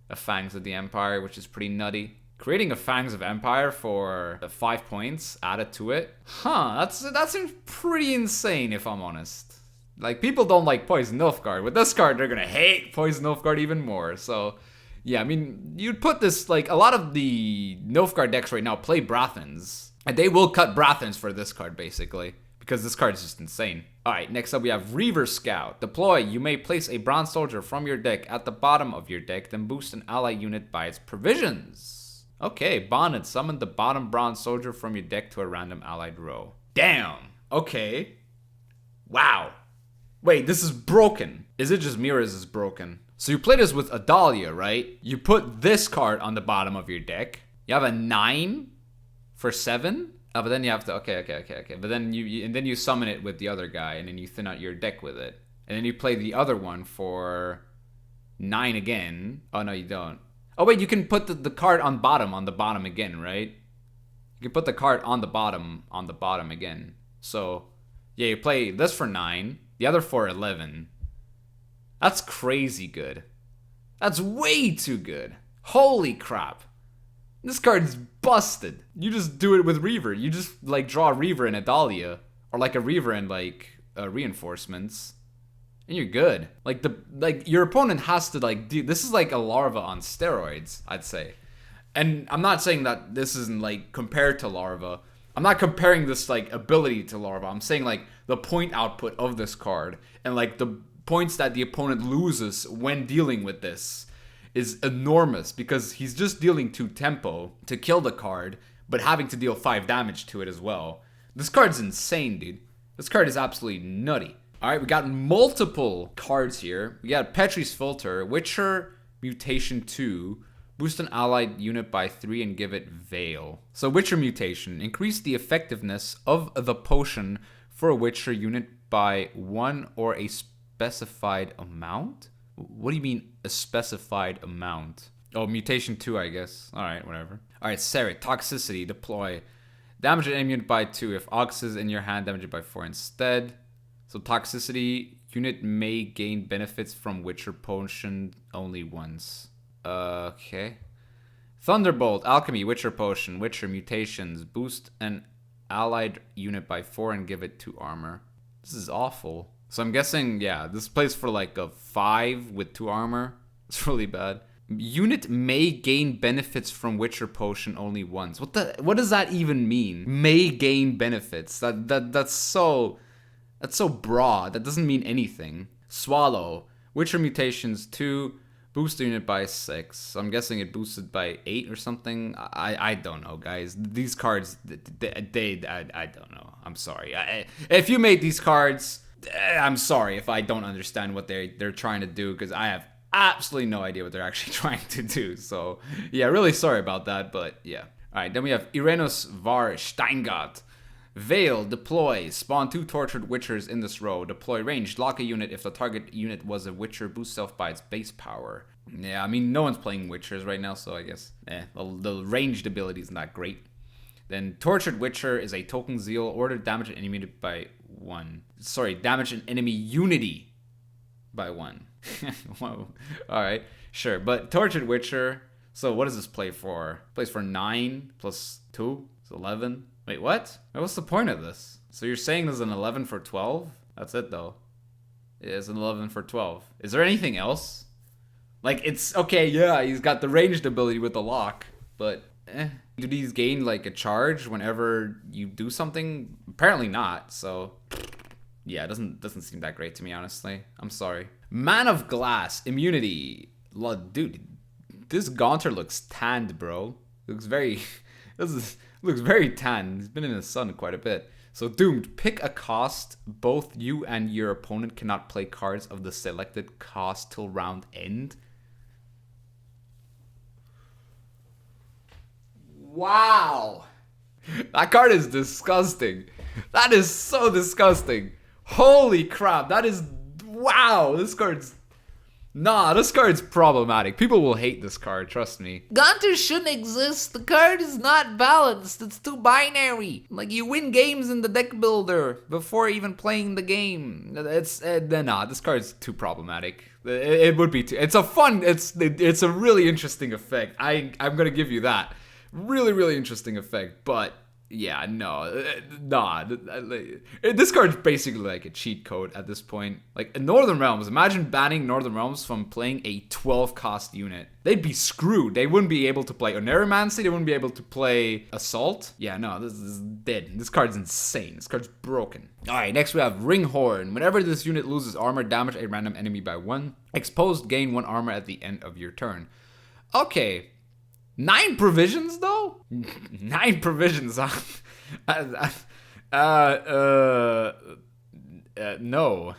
a Fangs of the Empire, which is pretty nutty. Creating a Fangs of Empire for 5 points added to it. That seems pretty insane, if I'm honest. Like, people don't like Poison Nilfgaard. With this card, they're gonna hate Poison Nilfgaard even more. So, yeah, I mean, you'd put this, like, a lot of the Nilfgaard decks right now play Brathans. And they will cut Brathans for this card, basically. Because this card is just insane. Alright, next up we have Reaver Scout. Deploy. You may place a bronze soldier from your deck at the bottom of your deck, then boost an ally unit by its provisions. Okay, bonded. Summon the bottom bronze soldier from your deck to a random allied row. Damn. Okay. Wow. Wait, this is broken. Is it just me or is this broken? So you play this with Adalia, right? You put this card on the bottom of your deck. You have a 9 for 7. Oh, but then you have to, okay. But then you summon it with the other guy, and then you thin out your deck with it. And then you play the other one for 9 again. Oh, no, you don't. Oh, wait, you can put the card on the bottom again, right? You can put the card on the bottom again. So, yeah, you play this for 9, the other for 11. That's crazy good. That's way too good. Holy crap. This card is busted. You just do it with Reaver. You just, like, draw a Reaver and Adalia. Or, like, a Reaver and, like, reinforcements. And you're good. Like, your opponent has to, like, this is like a Larva on steroids, I'd say. And I'm not saying that this isn't, like, compared to Larva. I'm not comparing this, like, ability to Larva. I'm saying, like, the point output of this card. And, like, the points that the opponent loses when dealing with this is enormous because he's just dealing 2 tempo to kill the card, but having to deal 5 damage to it as well. This card's insane, dude. This card is absolutely nutty. Alright, we got multiple cards here. We got Petri's Filter, Witcher Mutation 2, boost an allied unit by 3 and give it Veil. So Witcher Mutation, increase the effectiveness of the potion for a Witcher unit by 1 or a specified amount? What do you mean, a specified amount? Oh, Mutation 2, I guess. Alright, whatever. Alright, Serit, Toxicity, deploy. Damage an enemy unit by 2. If Ox is in your hand, damage it by 4 instead. So Toxicity, unit may gain benefits from Witcher Potion only once. Okay. Thunderbolt, Alchemy, Witcher Potion, Witcher Mutations, boost an allied unit by 4 and give it 2 armor. This is awful. So I'm guessing, yeah, this plays for like a 5 with 2 armor. It's really bad. Unit may gain benefits from Witcher Potion only once. What does that even mean? May gain benefits. That's so broad. That doesn't mean anything. Swallow, Witcher Mutations 2, boost the unit by 6. So I'm guessing it boosted by 8 or something. I don't know, guys. These cards, I don't know. I'm sorry. If you made these cards, I'm sorry if I don't understand what they're trying to do, because I have absolutely no idea what they're actually trying to do. So yeah, really sorry about that, but yeah. Alright, then we have Irenos var Steingart. Veil, deploy, spawn 2 tortured witchers in this row, deploy ranged, lock a unit if the target unit was a witcher, boost self by its base power. Yeah, I mean, no one's playing witchers right now, so I guess, the ranged ability isn't that great. Then tortured witcher is a token zeal, order damage an enemy unit by 1. Sorry, damage an enemy unity by 1. Whoa. Alright, sure, but tortured witcher, so what does this play for? Plays for 9 plus 2, it's 11. Wait, what? What's the point of this? So you're saying there's an 11 for 12? That's it, though. It is an 11 for 12. Is there anything else? Like, it's... Okay, yeah, he's got the ranged ability with the lock, but... Do these gain, like, a charge whenever you do something? Apparently not, so... Yeah, it doesn't seem that great to me, honestly. I'm sorry. Man of Glass, immunity. Dude, this Gaunter looks tanned, bro. Looks very... Looks very tan. He's been in the sun quite a bit. So Doomed, pick a cost. Both you and your opponent cannot play cards of the selected cost till round end. Wow. That card is disgusting. That is so disgusting. Holy crap. That is... Wow. This card's problematic. People will hate this card, trust me. Gaunter shouldn't exist. The card is not balanced. It's too binary. Like, you win games in the deck builder before even playing the game. This card's too problematic. It would be too... It's a really interesting effect. I'm gonna give you that. Really, really interesting effect, but... Yeah, no, this card's basically like a cheat code at this point. Like, in Northern Realms, imagine banning Northern Realms from playing a 12 cost unit. They'd be screwed. They wouldn't be able to play Oneiromancy, they wouldn't be able to play Assault. Yeah, no, this is dead. This card's insane. This card's broken. Alright, next we have Ringhorn. Whenever this unit loses armor, damage a random enemy by 1. Exposed, gain 1 armor at the end of your turn. Okay. 9 provisions, though? 9 provisions, huh? No.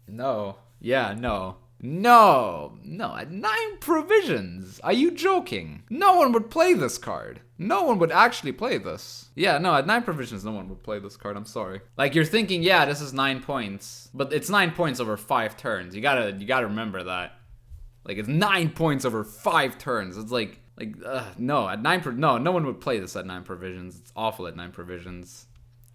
No. Yeah, no. No. No, at 9 provisions. Are you joking? No one would play this card. No one would actually play this. Yeah, no, at 9 provisions, no one would play this card. I'm sorry. Like, you're thinking, yeah, this is 9 points. But it's 9 points over 5 turns. You gotta remember that. Like, it's 9 points over 5 turns. It's no, at 9 no one would play this at 9 provisions. It's awful at 9 provisions.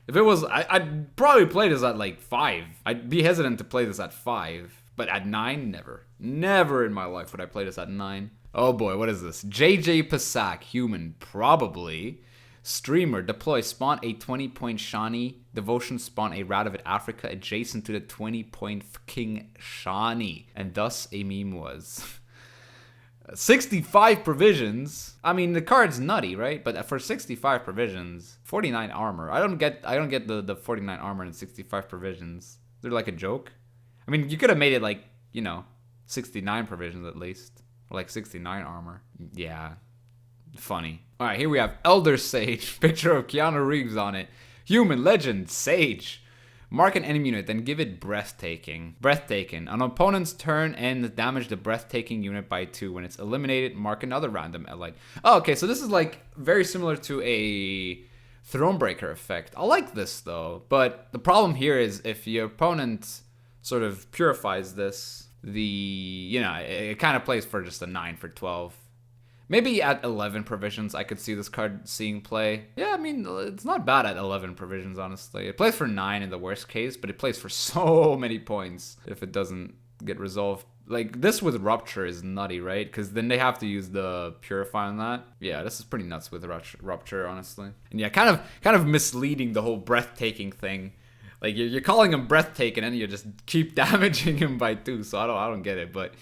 If it was, I'd probably play this at like 5. I'd be hesitant to play this at 5. But at 9, never. Never in my life would I play this at 9. Oh boy, what is this? JJ Pasak, human, probably. Streamer, deploy, spawn a 20-point Shani. Devotion, spawn a Radovid Africa adjacent to the 20-point King Shani. And thus a meme was. 65 provisions. I mean, the card's nutty, right? But for 65 provisions, 49 armor. I don't get the 49 armor and 65 provisions. They're like a joke. I mean, you could have made it like, 69 provisions at least. Or like 69 armor. Yeah. Funny. Alright, here we have Elder Sage. Picture of Keanu Reeves on it. Human, legend, sage. Mark an enemy unit, then give it breathtaking. Breathtaking. On opponent's turn, and damage the breathtaking unit by 2. When it's eliminated, mark another random allied. Oh, okay, so this is like very similar to a Thronebreaker effect. I like this though, but the problem here is if your opponent sort of purifies this, it kind of plays for just a 9 for 12. Maybe at 11 provisions, I could see this card seeing play. Yeah, I mean, it's not bad at 11 provisions, honestly. It plays for 9 in the worst case, but it plays for so many points if it doesn't get resolved. Like, this with Rupture is nutty, right? Because then they have to use the Purify on that. Yeah, this is pretty nuts with Rupture, honestly. And yeah, kind of misleading the whole breathtaking thing. Like, you're calling him breathtaking, and you just keep damaging him by 2, so I don't get it. But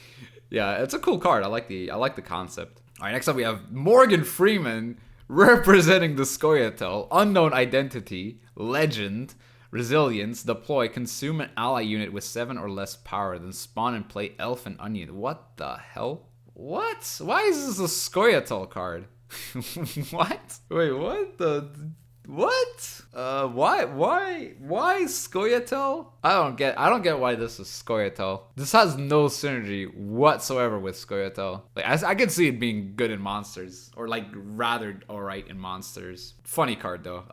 yeah, it's a cool card. I like the concept. All right, next up we have Morgan Freeman representing the Scoia'tael. Unknown identity, legend, resilience, deploy, consume an ally unit with 7 or less power, then spawn and play Elf and Onion. What the hell? What? Why is this a Scoia'tael card? What? Wait, what the... What? Why Scoia'tael? I don't get why this is Scoia'tael. This has no synergy whatsoever with Scoia'tael. Like, I can see it being good in monsters, or like rather alright in monsters. Funny card though.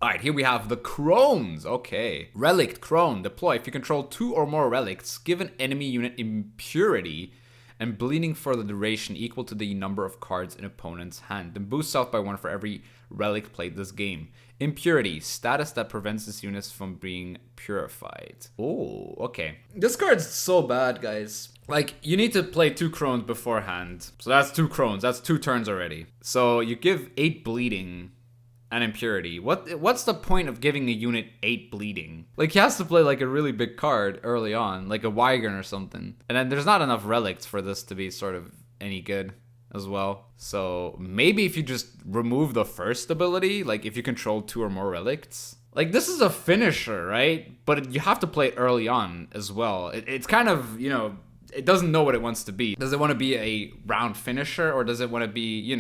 Alright, here we have the Crones. Okay. Relict Crone. Deploy. If you control 2 or more relicts, give an enemy unit impurity and bleeding for the duration equal to the number of cards in opponent's hand. Then boost south by 1 for every relic played this game. Impurity, status that prevents this unit from being purified. Oh, okay. This card's so bad, guys. Like, you need to play 2 Crones beforehand. So that's 2 Crones. That's 2 turns already. So you give 8 bleeding and impurity. What's the point of giving a unit 8 bleeding? Like, he has to play like a really big card early on, like a Wyvern or something. And then there's not enough relics for this to be sort of any good as well. So maybe if you just remove the first ability, like if you control 2 or more relicts. Like, this is a finisher, right? But you have to play it early on as well. It's kind of, it doesn't know what it wants to be. Does it want to be a round finisher, or does it want to be,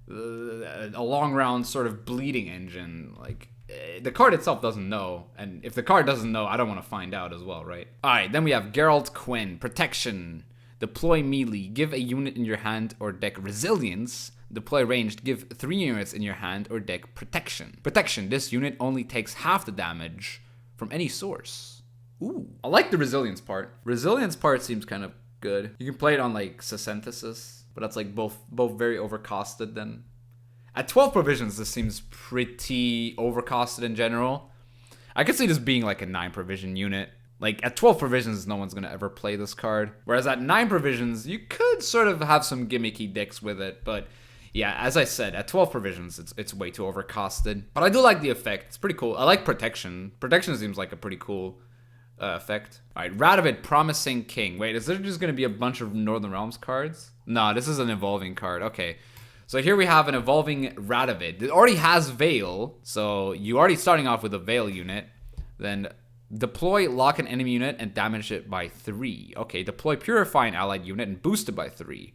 a long round sort of bleeding engine? Like, the card itself doesn't know, and if the card doesn't know, I don't want to find out as well, right? Alright, then we have Geralt Quinn. Protection. Deploy melee. Give a unit in your hand or deck resilience. Deploy ranged. Give 3 units in your hand or deck protection. Protection. This unit only takes half the damage from any source. Ooh, I like the resilience part. Resilience part seems kind of good. You can play it on like Sescentis, but that's like both very overcosted then. At 12 provisions, this seems pretty overcosted in general. I could see this being like a 9 provision unit. Like, at 12 provisions, no one's going to ever play this card. Whereas at 9 provisions, you could sort of have some gimmicky decks with it. But yeah, as I said, at 12 provisions, it's way too overcosted. But I do like the effect. It's pretty cool. I like Protection. Protection seems like a pretty cool effect. Alright, Radovid, Promising King. Wait, is there just going to be a bunch of Northern Realms cards? No, this is an evolving card. Okay. So here we have an evolving Radovid. It already has Veil. So you're already starting off with a Veil unit. Then deploy, lock an enemy unit, and damage it by 3. Okay, deploy Purify an allied unit and boost it by 3.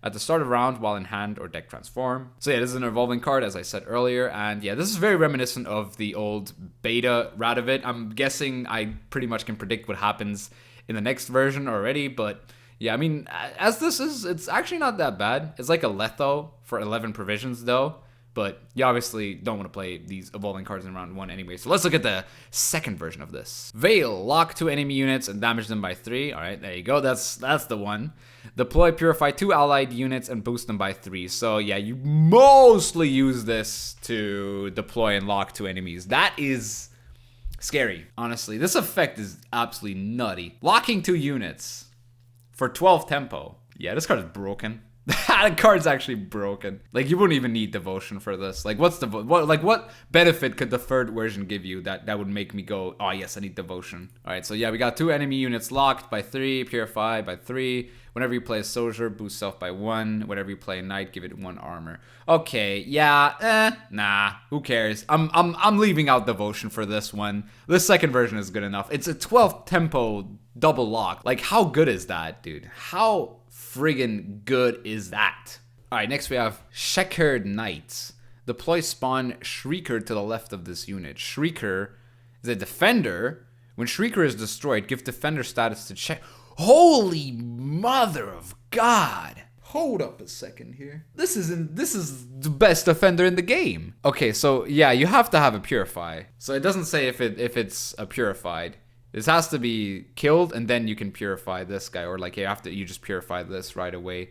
At the start of round while in hand or deck transform. So yeah, this is an evolving card, as I said earlier. And yeah, this is very reminiscent of the old beta Radovid. I'm guessing I pretty much can predict what happens in the next version already. But yeah, I mean, as this is, it's actually not that bad. It's like a Letho for 11 provisions though. But you obviously don't want to play these evolving cards in round 1 anyway. So let's look at the second version of this. Veil, lock 2 enemy units and damage them by 3. All right, there you go. That's the one. Deploy, purify 2 allied units and boost them by 3. So yeah, you mostly use this to deploy and lock 2 enemies. That is scary, honestly. This effect is absolutely nutty. Locking 2 units for 12 tempo. Yeah, this card is broken. That card's actually broken. Like, you wouldn't even need devotion for this. Like, what benefit could the third version give you that would make me go, oh yes, I need devotion. All right, so yeah, we got 2 enemy units locked by 3, purify by 3. Whenever you play a soldier, boost self by 1. Whenever you play a knight, give it 1 armor. Okay, yeah, nah, who cares? I'm leaving out devotion for this one. This second version is good enough. It's a 12 tempo double lock. Like, how good is that, dude? How friggin' good is that? Alright, next we have Checkered Knights. Deploy spawn Shrieker to the left of this unit. Shrieker is a defender. When Shrieker is destroyed, give defender status to check. Holy mother of God! Hold up a second here. This is the best defender in the game. Okay, so yeah, you have to have a purify. So it doesn't say if it's a purified. This has to be killed and then you can purify this guy, or like you just purify this right away.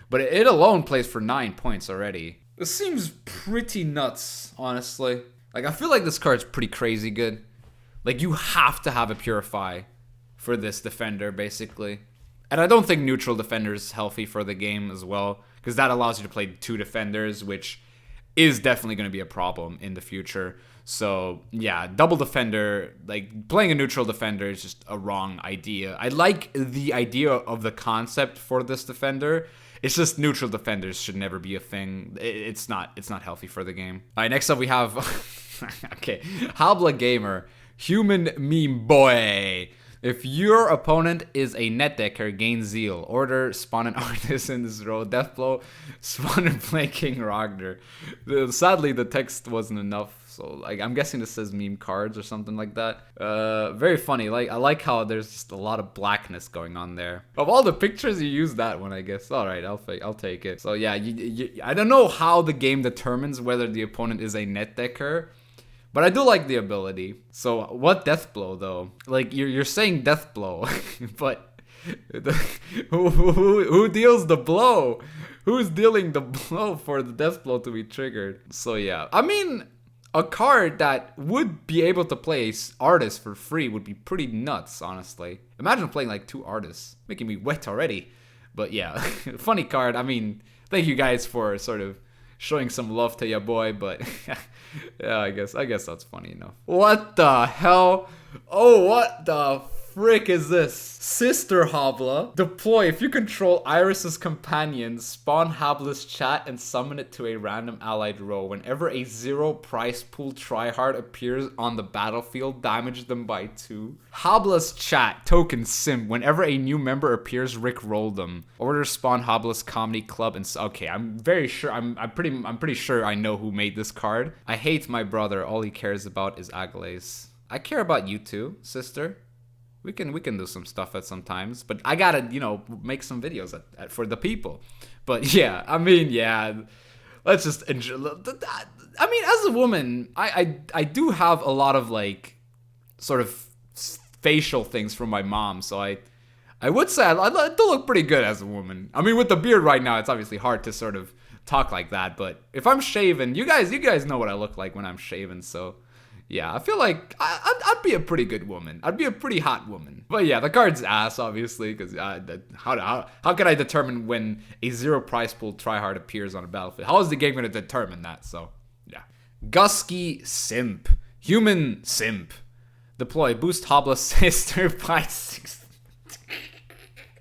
But it alone plays for 9 points already. This seems pretty nuts, honestly. Like, I feel like this card's pretty crazy good. Like, you have to have a purify for this defender, basically. And I don't think neutral defender is healthy for the game as well, because that allows you to play 2 defenders, which is definitely going to be a problem in the future. So, yeah, double defender, like, playing a neutral defender is just a wrong idea. I like the idea of the concept for this defender. It's just neutral defenders should never be a thing. It's not healthy for the game. All right, next up we have, okay, Habla Gamer, Human Meme Boy. If your opponent is a net decker, gain zeal. Order, spawn an artist in this row. Deathblow, spawn and play King Ragnar. Sadly, the text wasn't enough. So, like, I'm guessing this says meme cards or something like that. Very funny. Like, I like how there's just a lot of blackness going on there. Of all the pictures, you use that one, I guess. All right, I'll take it. So, yeah, I don't know how the game determines whether the opponent is a net decker. But I do like the ability. So what death blow though? Like you're saying death blow, but who deals the blow? Who's dealing the blow for the death blow to be triggered? So yeah, I mean, a card that would be able to play artists for free would be pretty nuts, honestly. Imagine playing like 2 artists, making me wet already. But yeah, funny card. I mean, thank you guys for sort of showing some love to your boy, but yeah, I guess that's funny enough. What the hell? Oh, what the frick is this? Sister Habla. Deploy. If you control Iris's companion, spawn Habla's chat and summon it to a random allied row. Whenever a 0 price pool tryhard appears on the battlefield, damage them by 2. Habla's chat, token sim. Whenever a new member appears, Rick roll them. Order spawn Habla's comedy club and okay, I'm very sure I'm pretty sure I know who made this card. I hate my brother. All he cares about is Aglaze. I care about you too, sister. We can do some stuff at sometimes, but I gotta, make some videos for the people. But yeah, I mean, yeah, let's just enjoy. I mean, as a woman, I do have a lot of like sort of facial things from my mom, so I would say I do look pretty good as a woman. I mean, with the beard right now, it's obviously hard to sort of talk like that, but if I'm shaven, you guys know what I look like when I'm shaven, so. Yeah, I feel like I'd be a pretty good woman. I'd be a pretty hot woman. But yeah, the card's ass, obviously, because how can I determine when a 0 price pool tryhard appears on a battlefield? How is the game going to determine that? So, yeah. Gusky Simp. Human Simp. Deploy. Boost Habla's sister by 6.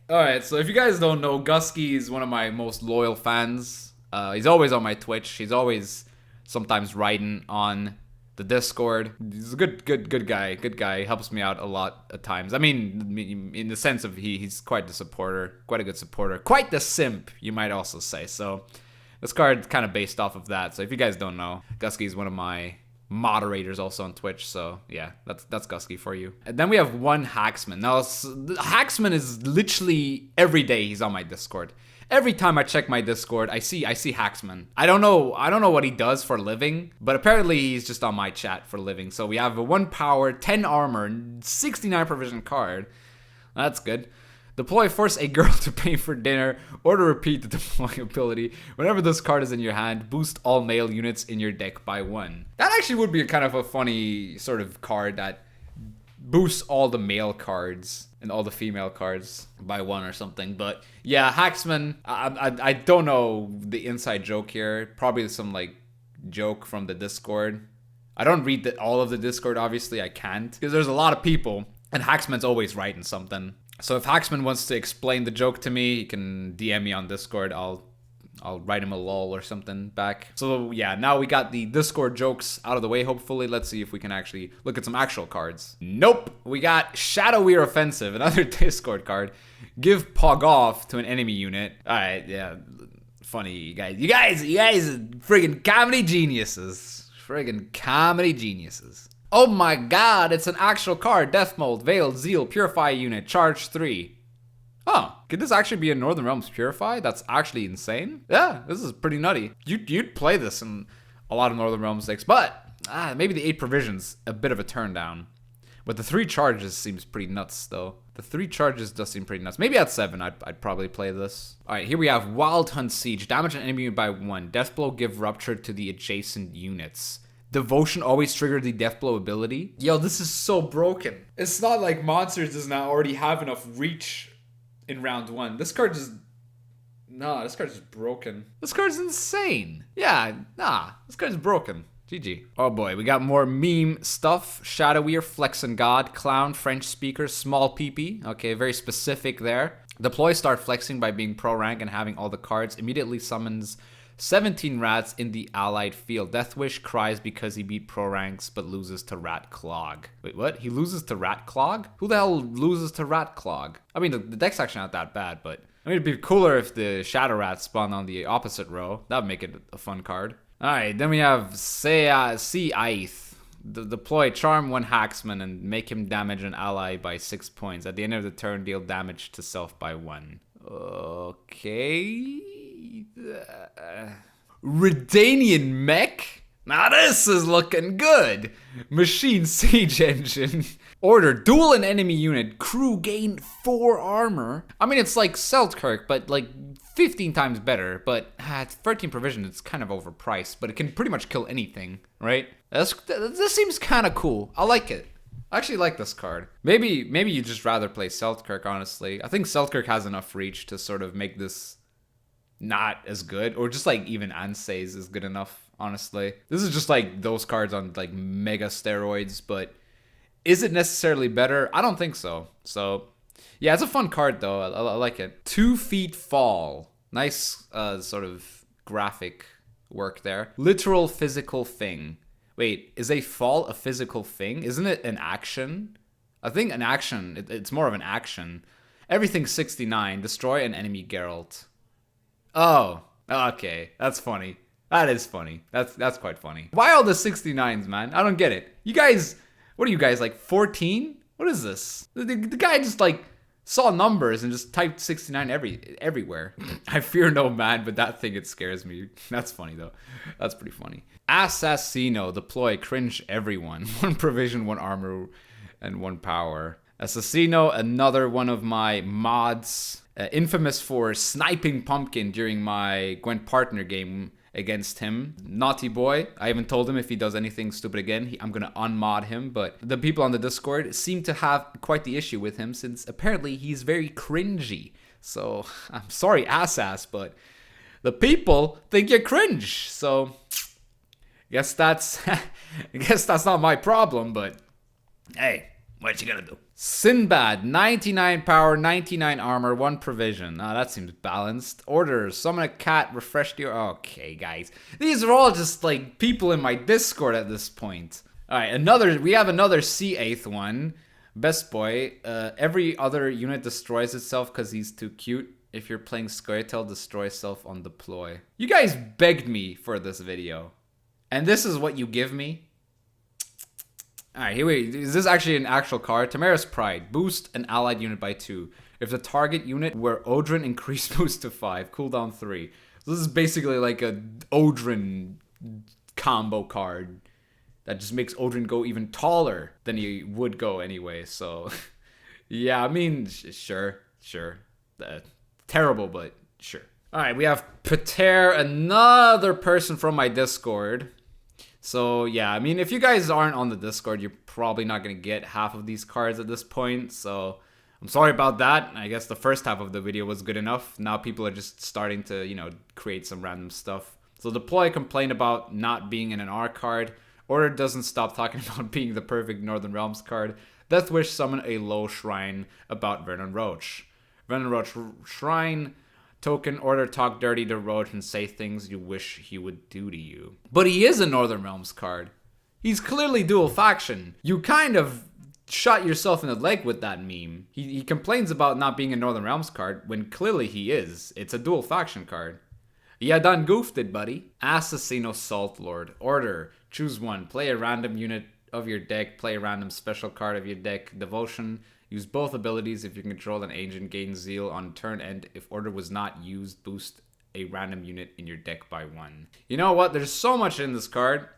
Alright, so if you guys don't know, Gusky is one of my most loyal fans. He's always on my Twitch. He's always sometimes writing on the Discord. He's a good guy. Good guy. He helps me out a lot at times. I mean, in the sense of he's quite the supporter, quite a good supporter, quite the simp, you might also say. So this card's kind of based off of that. So if you guys don't know, Gusky is one of my moderators also on Twitch. So yeah, that's Gusky for you. And then we have one Hacksman. Now Hacksman is literally every day he's on my Discord. Every time I check my Discord, I see Hacksman. I don't know what he does for a living, but apparently he's just on my chat for a living. So we have a 1 power, 10 armor, 69 provision card. That's good. Deploy, force a girl to pay for dinner, or to repeat the deploy ability. Whenever this card is in your hand, boost all male units in your deck by 1. That actually would be a kind of a funny sort of card that boosts all the male cards and all the female cards by 1 or something. But yeah, Hacksman, I don't know the inside joke here. Probably some like joke from the Discord. I don't read all of the Discord, obviously I can't, because there's a lot of people and Hacksman's always writing something. So if Hacksman wants to explain the joke to me, he can DM me on Discord. I'll I'll write him a lol or something back. So yeah, now we got the Discord jokes out of the way, hopefully. Let's see if we can actually look at some actual cards. Nope. We got Shadowy Offensive, another Discord card. Give Pog off to an enemy unit. Alright, yeah. Funny, you guys. You guys are friggin' comedy geniuses. Friggin' comedy geniuses. Oh my god, it's an actual card. Death Mold, Veil, Zeal, Purify unit, charge 3. Oh, could this actually be a Northern Realms Purify? That's actually insane. Yeah, this is pretty nutty. You'd play this in a lot of Northern Realms decks, but maybe the 8 provisions a bit of a turn down. But the 3 charges seems pretty nuts, though. The 3 charges does seem pretty nuts. Maybe at 7, I'd probably play this. All right, here we have Wild Hunt Siege. Damage an enemy unit by 1. Death Blow, give Rupture to the adjacent units. Devotion always trigger the Death Blow ability. Yo, this is so broken. It's not like Monsters does not already have enough reach in round 1. This card just... Nah, this card is broken. This card is insane. Yeah, nah, this card is broken. GG. Oh boy, we got more meme stuff. Shadowier, Flexen God, Clown, French Speaker, Small PP. Okay, very specific there. Deploy, start flexing by being pro rank and having all the cards. Immediately summons 17 rats in the allied field. Death Wish cries because he beat pro ranks but loses to Rat Clog. Wait, what? He loses to Rat Clog? Who the hell loses to Rat Clog? I mean, the deck's actually not that bad, but I mean, it'd be cooler if the Shadow Rat spawned on the opposite row. That would make it a fun card. Alright, then we have Scoia'tael. Deploy Charm 1 Hacksman and make him damage an ally by 6 points. At the end of the turn, deal damage to self by 1. Okay. Redanian Mech? Now this is looking good. Machine Siege Engine. Order, duel an enemy unit. Crew gain 4 armor. I mean, it's like Selkirk, but like 15 times better. But at 13 provision, it's kind of overpriced. But it can pretty much kill anything, right? This seems kind of cool. I like it. I actually like this card. Maybe you just rather play Selkirk, honestly. I think Selkirk has enough reach to sort of make this not as good. Or just like even Ansei's is good enough, honestly. This is just like those cards on like mega steroids, but is it necessarily better? I don't think so. So yeah, it's a fun card though. I like it. 2 feet fall. Nice sort of graphic work there. Literal physical thing. Wait, is a fall a physical thing? Isn't it an action? I think an action, it's more of an action. Everything 69, destroy an enemy Geralt. Oh, okay, that's funny. That is funny. That's quite funny. Why all the 69s, man? I don't get it. You guys, what are you guys, like 14? What is this? The guy just like saw numbers and just typed 69 everywhere. I fear no man, but that thing, it scares me. That's funny though. That's pretty funny. Assassino, deploy, cringe everyone. 1 provision, 1 armor, and 1 power. Assassino, another one of my mods. Infamous for sniping Pumpkin during my Gwent partner game against him. Naughty boy. I haven't told him if he does anything stupid again, I'm gonna unmod him, but the people on the Discord seem to have quite the issue with him since apparently he's very cringy. So, I'm sorry, Assass, but the people think you're cringe. So, I guess that's not my problem, but hey, what you gonna do? Sinbad, 99 power, 99 armor, 1 provision. That seems balanced. Order, summon a cat, refresh the... Okay, guys. These are all just, like, people in my Discord at this point. Alright, we have another C8th one. Best boy. Every other unit destroys itself because he's too cute. If you're playing Scoia'tael, destroy self on deploy. You guys begged me for this video. And this is what you give me? Alright, here is this actually an actual card? Tamara's Pride. Boost an allied unit by 2. If the target unit were Odrin, increase boost to 5. Cooldown 3. So this is basically like a Odrin combo card that just makes Odrin go even taller than he would go anyway. So, yeah, I mean, sure. Terrible, but sure. Alright, we have Pater, another person from my Discord. So yeah, I mean, if you guys aren't on the Discord, you're probably not going to get half of these cards at this point. So I'm sorry about that. I guess the first half of the video was good enough. Now people are just starting to, you know, create some random stuff. So Deploy complained about not being an NR card. Order doesn't stop talking about being the perfect Northern Realms card. Death Wish summon a low shrine about Vernon Roach. Vernon Roach Shrine Token, order, talk dirty to Road and say things you wish he would do to you. But he is a Northern Realms card. He's clearly dual faction. You kind of shot yourself in the leg with that meme. He complains about not being a Northern Realms card when clearly he is. It's a dual faction card. Ya done goofed it, buddy. Assassino Salt Lord. Order. Choose one. Play a random unit of your deck. Play a random special card of your deck. Devotion. Use both abilities if you control an agent. Gain Zeal on turn end. If order was not used, boost a random unit in your deck by 1. You know what? There's so much in this card.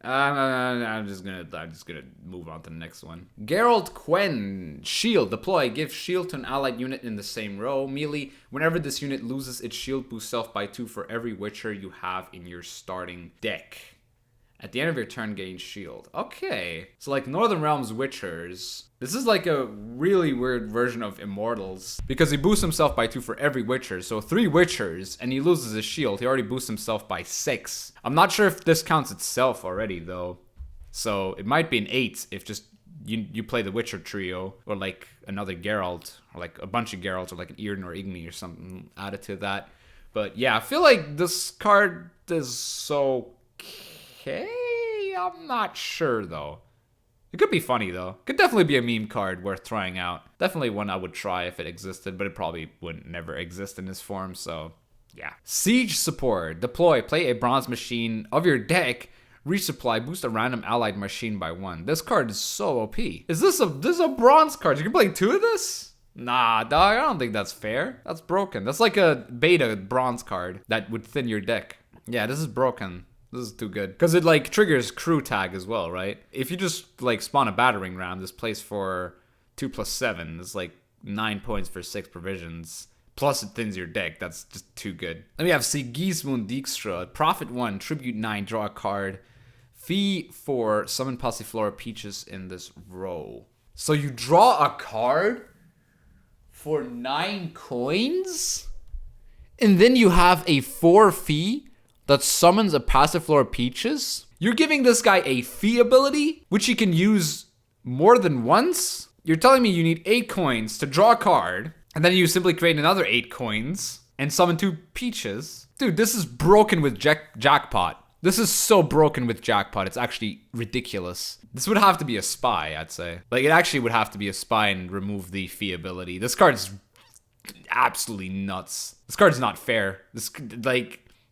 I'm just gonna move on to the next one. Geralt Quen. Shield. Deploy. Give shield to an allied unit in the same row. Melee. Whenever this unit loses its shield, boost self by 2 for every Witcher you have in your starting deck. At the end of your turn, gain shield. Okay. So like Northern Realms Witchers. This is like a really weird version of Immortals. Because he boosts himself by 2 for every Witcher. So 3 Witchers, and he loses his shield. He already boosts himself by 6. I'm not sure if this counts itself already, though. So it might be an 8 if just you play the Witcher trio. Or like another Geralt. Or like a bunch of Geralts. Or like an Earden or Igni or something added to that. But yeah, I feel like this card is okay. I'm not sure, though. It could be funny, though. Could definitely be a meme card worth trying out. Definitely one I would try if it existed, but it probably wouldn't never exist in this form, so yeah. Siege Support. Deploy. Play a bronze machine of your deck. Resupply. Boost a random allied machine by 1. This card is so OP. This is a bronze card. You can play 2 of this? Nah, dog. I don't think that's fair. That's broken. That's like a beta bronze card that would thin your deck. Yeah, this is broken. This is too good. Because it, like, triggers crew tag as well, right? If you just, like, spawn a battering ram, this plays for 2 + 7. It's, like, 9 points for 6 provisions. Plus, it thins your deck. That's just too good. Then we have Sigismund Dijkstra. Profit 1, Tribute 9, draw a card. Fee 4, summon Passiflora Peaches in this row. So you draw a card for 9 coins? And then you have a 4 fee that summons a Passiflora Peaches? You're giving this guy a fee ability, which he can use more than once? You're telling me you need 8 coins to draw a card, and then you simply create another 8 coins and summon 2 Peaches? Dude, this is broken with Jackpot. This is so broken with Jackpot, it's actually ridiculous. This would have to be a spy, I'd say. Like, it actually would have to be a spy and remove the fee ability. This card's absolutely nuts. This card's not fair.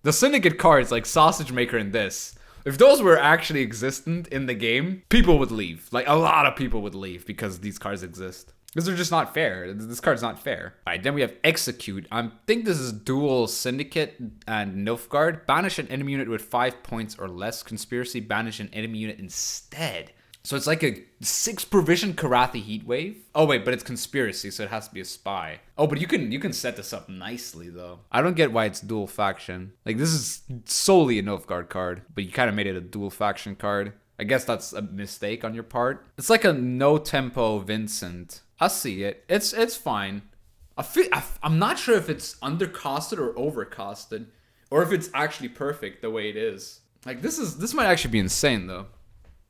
The Syndicate cards, like Sausage Maker and this, if those were actually existent in the game, people would leave. Like, a lot of people would leave because these cards exist. Because they're just not fair. This card's not fair. Alright, then we have Execute. I think this is dual Syndicate and Nilfgaard. Banish an enemy unit with 5 points or less. Conspiracy, banish an enemy unit instead. So it's like a 6 provision Karathi Heatwave. Oh wait, but it's Conspiracy, so it has to be a spy. Oh, but you can set this up nicely, though. I don't get why it's dual faction. Like, this is solely a Nilfgaard card, but you kind of made it a dual faction card. I guess that's a mistake on your part. It's like a no-tempo Vincent. I see it. It's fine. I'm not sure if it's undercosted or overcosted, or if it's actually perfect the way it is. Like, this might actually be insane, though.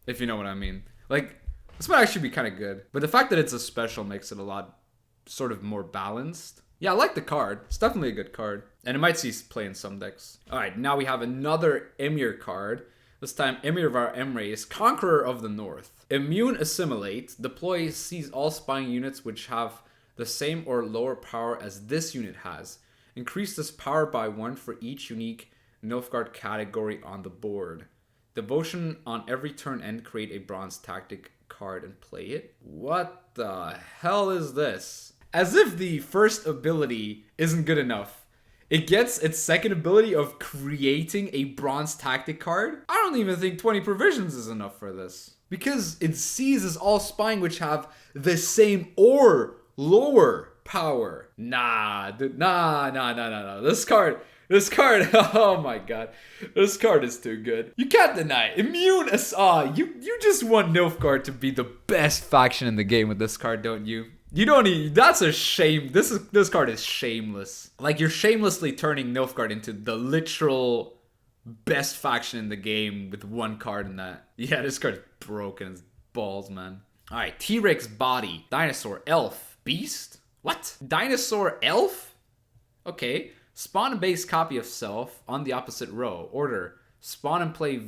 If you know what I mean. Like, this might actually be kind of good. But the fact that it's a special makes it a lot sort of more balanced. Yeah, I like the card. It's definitely a good card. And it might see play in some decks. Alright, now we have another Emyr card. This time, Emyr var Emreis, Conqueror of the North. Immune Assimilate. Deploy sees all spying units which have the same or lower power as this unit has. Increase this power by 1 for each unique Nilfgaard category on the board. Devotion on every turn end, create a bronze tactic card and play it. What the hell is this? As if the first ability isn't good enough. It gets its second ability of creating a bronze tactic card? I don't even think 20 provisions is enough for this. Because it seizes all spying which have the same or lower power. Nah, dude, nah. This card, oh my god. This card is too good. You can't deny it. You just want Nilfgaard to be the best faction in the game with this card, don't you? You don't need, that's a shame. This card is shameless. Like, you're shamelessly turning Nilfgaard into the literal best faction in the game with one card in that. Yeah, this card is broken as balls, man. Alright, T-Rex body. Dinosaur, elf, beast? What? Dinosaur, elf? Okay. Spawn a base copy of self on the opposite row. Order. Spawn and play.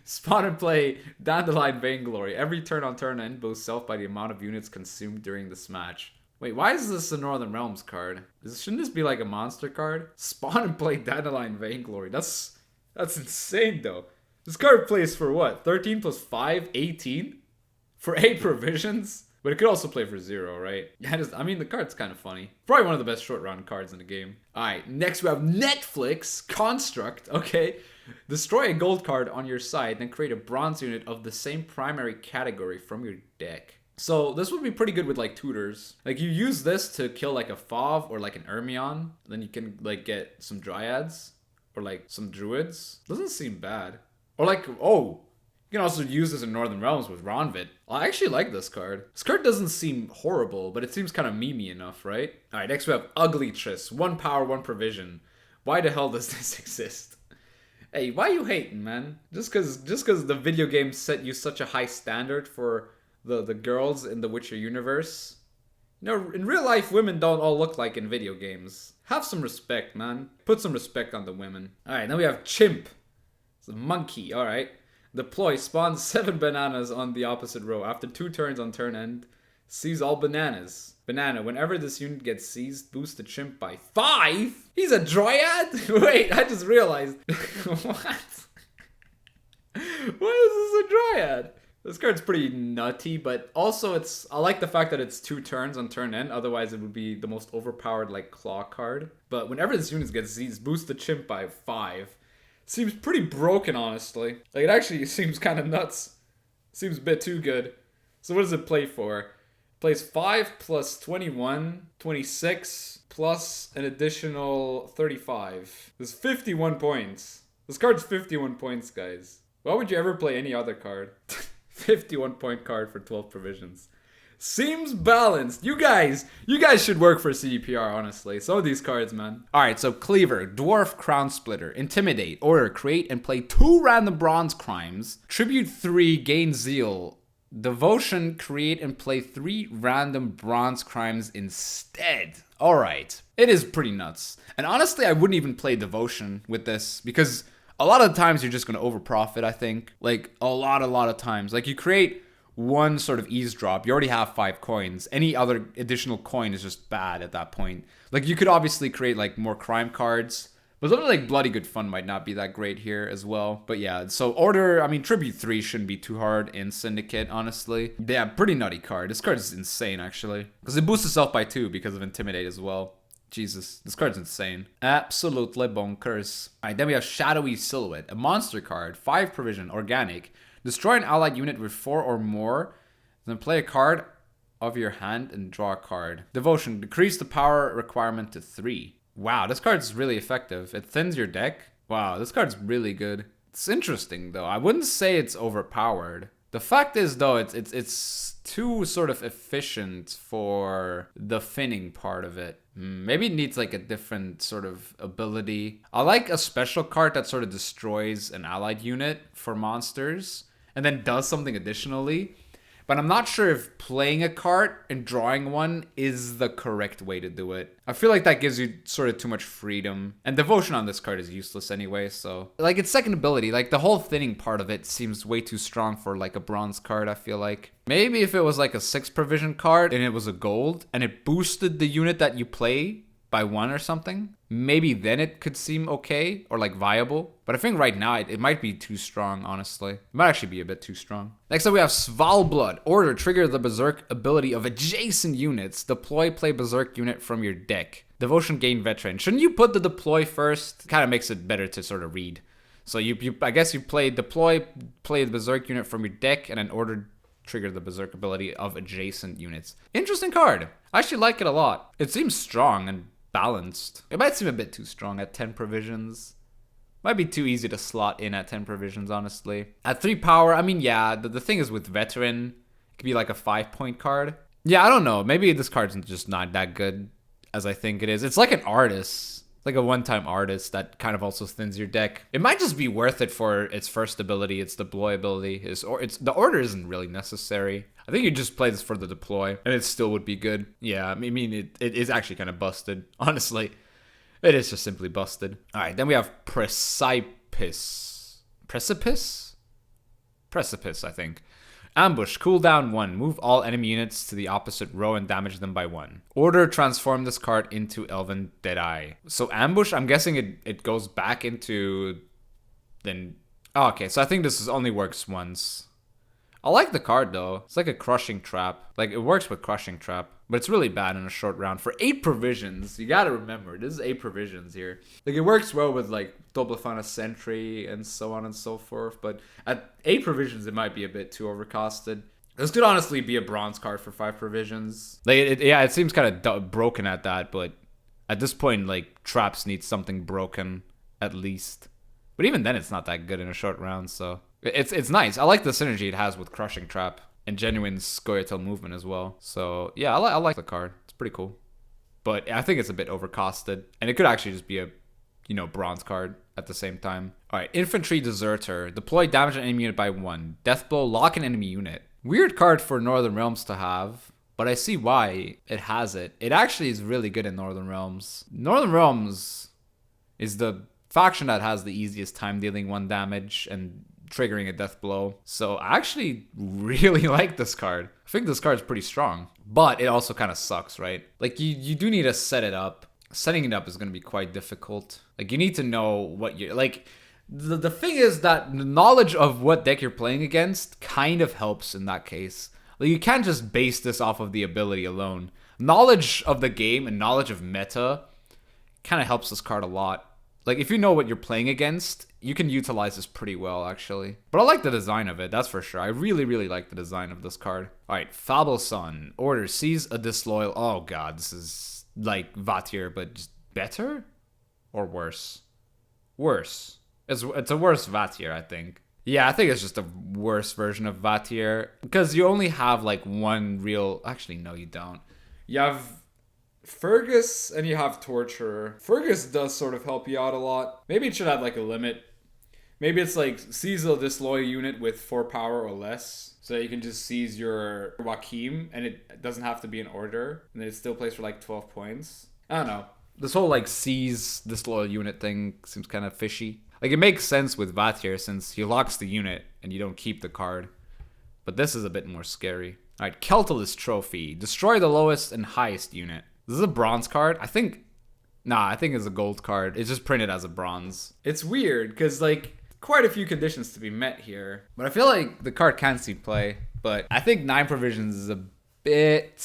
Spawn and play Dandelion Vainglory. Every turn on turn end boosts self by the amount of units consumed during this match. Wait, why is this a Northern Realms card? Shouldn't this be like a monster card? Spawn and play Dandelion Vainglory. That's insane though. This card plays for what? 13 plus 5, 18? For 8 provisions? But it could also play for 0, right? Yeah, I mean, the card's kind of funny. Probably one of the best short round cards in the game. Alright, next we have Netflix Construct. Okay. Destroy a gold card on your side, then create a bronze unit of the same primary category from your deck. So this would be pretty good with like tutors. Like you use this to kill like a Fauve or like an Ermion. Then you can like get some Dryads or like some Druids. Doesn't seem bad. Or like, oh, you can also use this in Northern Realms with Ronvit. I actually like this card. This card doesn't seem horrible, but it seems kind of memey enough, right? Alright, next we have Ugly Triss. 1 power, 1 provision. Why the hell does this exist? Hey, why you hating, man? Just cause the video game set you such a high standard for the girls in the Witcher universe? You know, in real life, women don't all look like in video games. Have some respect, man. Put some respect on the women. Alright, now we have Chimp. It's a monkey, alright. Deploy, spawn 7 bananas on the opposite row. After 2 turns on turn end, seize all bananas. Banana, whenever this unit gets seized, boost the chimp by 5? He's a Dryad? Wait, I just realized. What? Why is this a Dryad? This card's pretty nutty, but also I like the fact that it's 2 turns on turn end. Otherwise, it would be the most overpowered like claw card. But whenever this unit gets seized, boost the chimp by 5. Seems pretty broken, honestly. Like, it actually seems kind of nuts. Seems a bit too good. So what does it play for? It plays 5 plus 21, 26, plus an additional 35. There's 51 points. This card's 51 points, guys. Why would you ever play any other card? 51 point card for 12 provisions. Seems balanced. You guys should work for CDPR, honestly. Some of these cards, man. Alright, so Cleaver, Dwarf Crown Splitter, Intimidate, Order, create and play 2 random bronze crimes. Tribute 3, gain Zeal. Devotion, create and play 3 random bronze crimes instead. Alright. It is pretty nuts. And honestly, I wouldn't even play Devotion with this because a lot of times you're just going to overprofit, I think. Like, a lot of times. Like, you create 1 sort of eavesdrop, you already have 5 coins. Any other additional coin is just bad at that point. Like, you could obviously create like more crime cards, but something like Bloody Good Fun might not be that great here as well. But yeah, so Order, I mean, Tribute 3 shouldn't be too hard in Syndicate, honestly. Yeah, pretty nutty card. This card is insane, actually, because it boosts itself by 2 because of Intimidate as well. Jesus, this card's insane. Absolutely bonkers. Alright, then we have Shadowy Silhouette, a monster card, 5 provision, organic. Destroy an allied unit with 4 or more, then play a card of your hand and draw a card. Devotion, decrease the power requirement to 3. Wow, this card's really effective. It thins your deck. Wow, this card's really good. It's interesting though. I wouldn't say it's overpowered. The fact is though, it's too sort of efficient for the finning part of it. Maybe it needs like a different sort of ability. I like a special card that sort of destroys an allied unit for monsters and then does something additionally. But I'm not sure if playing a card and drawing one is the correct way to do it. I feel like that gives you sort of too much freedom. And Devotion on this card is useless anyway, so... Like, its second ability, like, the whole thinning part of it seems way too strong for, like, a bronze card, I feel like. Maybe if it was, like, a 6 provision card and it was a gold, and it boosted the unit that you play by 1 or something, maybe then it could seem okay or like viable. But I think right now it might be too strong, honestly. It might actually be a bit too strong. Next up we have Svalblood. Order, trigger the Berserk ability of adjacent units. Deploy, play Berserk unit from your deck. Devotion, gain Veteran. Shouldn't you put the deploy first? Kind of makes it better to sort of read. So I guess you play deploy, play the Berserk unit from your deck, and then order, trigger the Berserk ability of adjacent units. Interesting card. I actually like it a lot. It seems strong and balanced. It might seem a bit too strong at 10 provisions. Might be too easy to slot in at 10 provisions, honestly. At 3 power, I mean, yeah, the thing is with Veteran, it could be like a 5-point card. Yeah, I don't know. Maybe this card's just not that good as I think it is. It's like an artist. like a one-time artist that kind of also thins your deck. It might just be worth it for its first ability, its deploy ability. The order isn't really necessary. I think you just play this for the deploy, and it still would be good. Yeah, I mean, it is actually kind of busted, honestly. It is just simply busted. All right, then we have Precipice, I think. Ambush, cooldown 1. Move all enemy units to the opposite row and damage them by 1. Order, transform this card into Elven Deadeye. So Ambush, I'm guessing it goes back into... Then... Oh, okay, so I think this only works once. I like the card, though. It's like a Crushing Trap. Like, it works with Crushing Trap. But it's really bad in a short round. For 8 provisions, you gotta remember, this is 8 provisions here. Like, it works well with, like, Double Fana Sentry and so on and so forth. But at 8 provisions, it might be a bit too overcosted. This could honestly be a bronze card for 5 provisions. Like, it seems kind of broken at that. But at this point, like, traps need something broken, at least. But even then, it's not that good in a short round, so... It's nice. I like the synergy it has with Crushing Trap and genuine Scoia'tael movement as well. So yeah, I like the card. It's pretty cool. But I think it's a bit overcosted. And it could actually just be a, bronze card at the same time. Alright, Infantry Deserter. Deploy damage an enemy unit by 1. Deathblow, lock an enemy unit. Weird card for Northern Realms to have. But I see why it has it. It actually is really good in Northern Realms. Northern Realms is the faction that has the easiest time dealing 1 damage and triggering a death blow. So I actually really like this card. I think this card's pretty strong. But it also kind of sucks, right? Like, you do need to set it up. Setting it up is going to be quite difficult. Like, you need to know what you're... Like, the thing is that the knowledge of what deck you're playing against kind of helps in that case. Like, you can't just base this off of the ability alone. Knowledge of the game and knowledge of meta kind of helps this card a lot. Like, if you know what you're playing against, you can utilize this pretty well, actually. But I like the design of it, that's for sure. I really, really like the design of this card. Alright, Fableson. Order, seize a disloyal... Oh god, this is like Vatir, but just better? Or worse? Worse. It's a worse Vatir, I think. Yeah, I think it's just a worse version of Vatir. Because you only have, like, one real... Actually, no, you don't. You have... Fergus and you have Torturer. Fergus does sort of help you out a lot. Maybe it should have like a limit. Maybe it's like seize a disloyal unit with 4 power or less. So you can just seize your Joachim and it doesn't have to be in order. And then it still plays for like 12 points. I don't know. This whole like seize disloyal unit thing seems kind of fishy. Like it makes sense with Vatir since he locks the unit and you don't keep the card. But this is a bit more scary. Alright, Keltalus Trophy. Destroy the lowest and highest unit. This is a bronze card. I think it's a gold card. It's just printed as a bronze. It's weird because like quite a few conditions to be met here. But I feel like the card can see play. But I think 9 provisions is a bit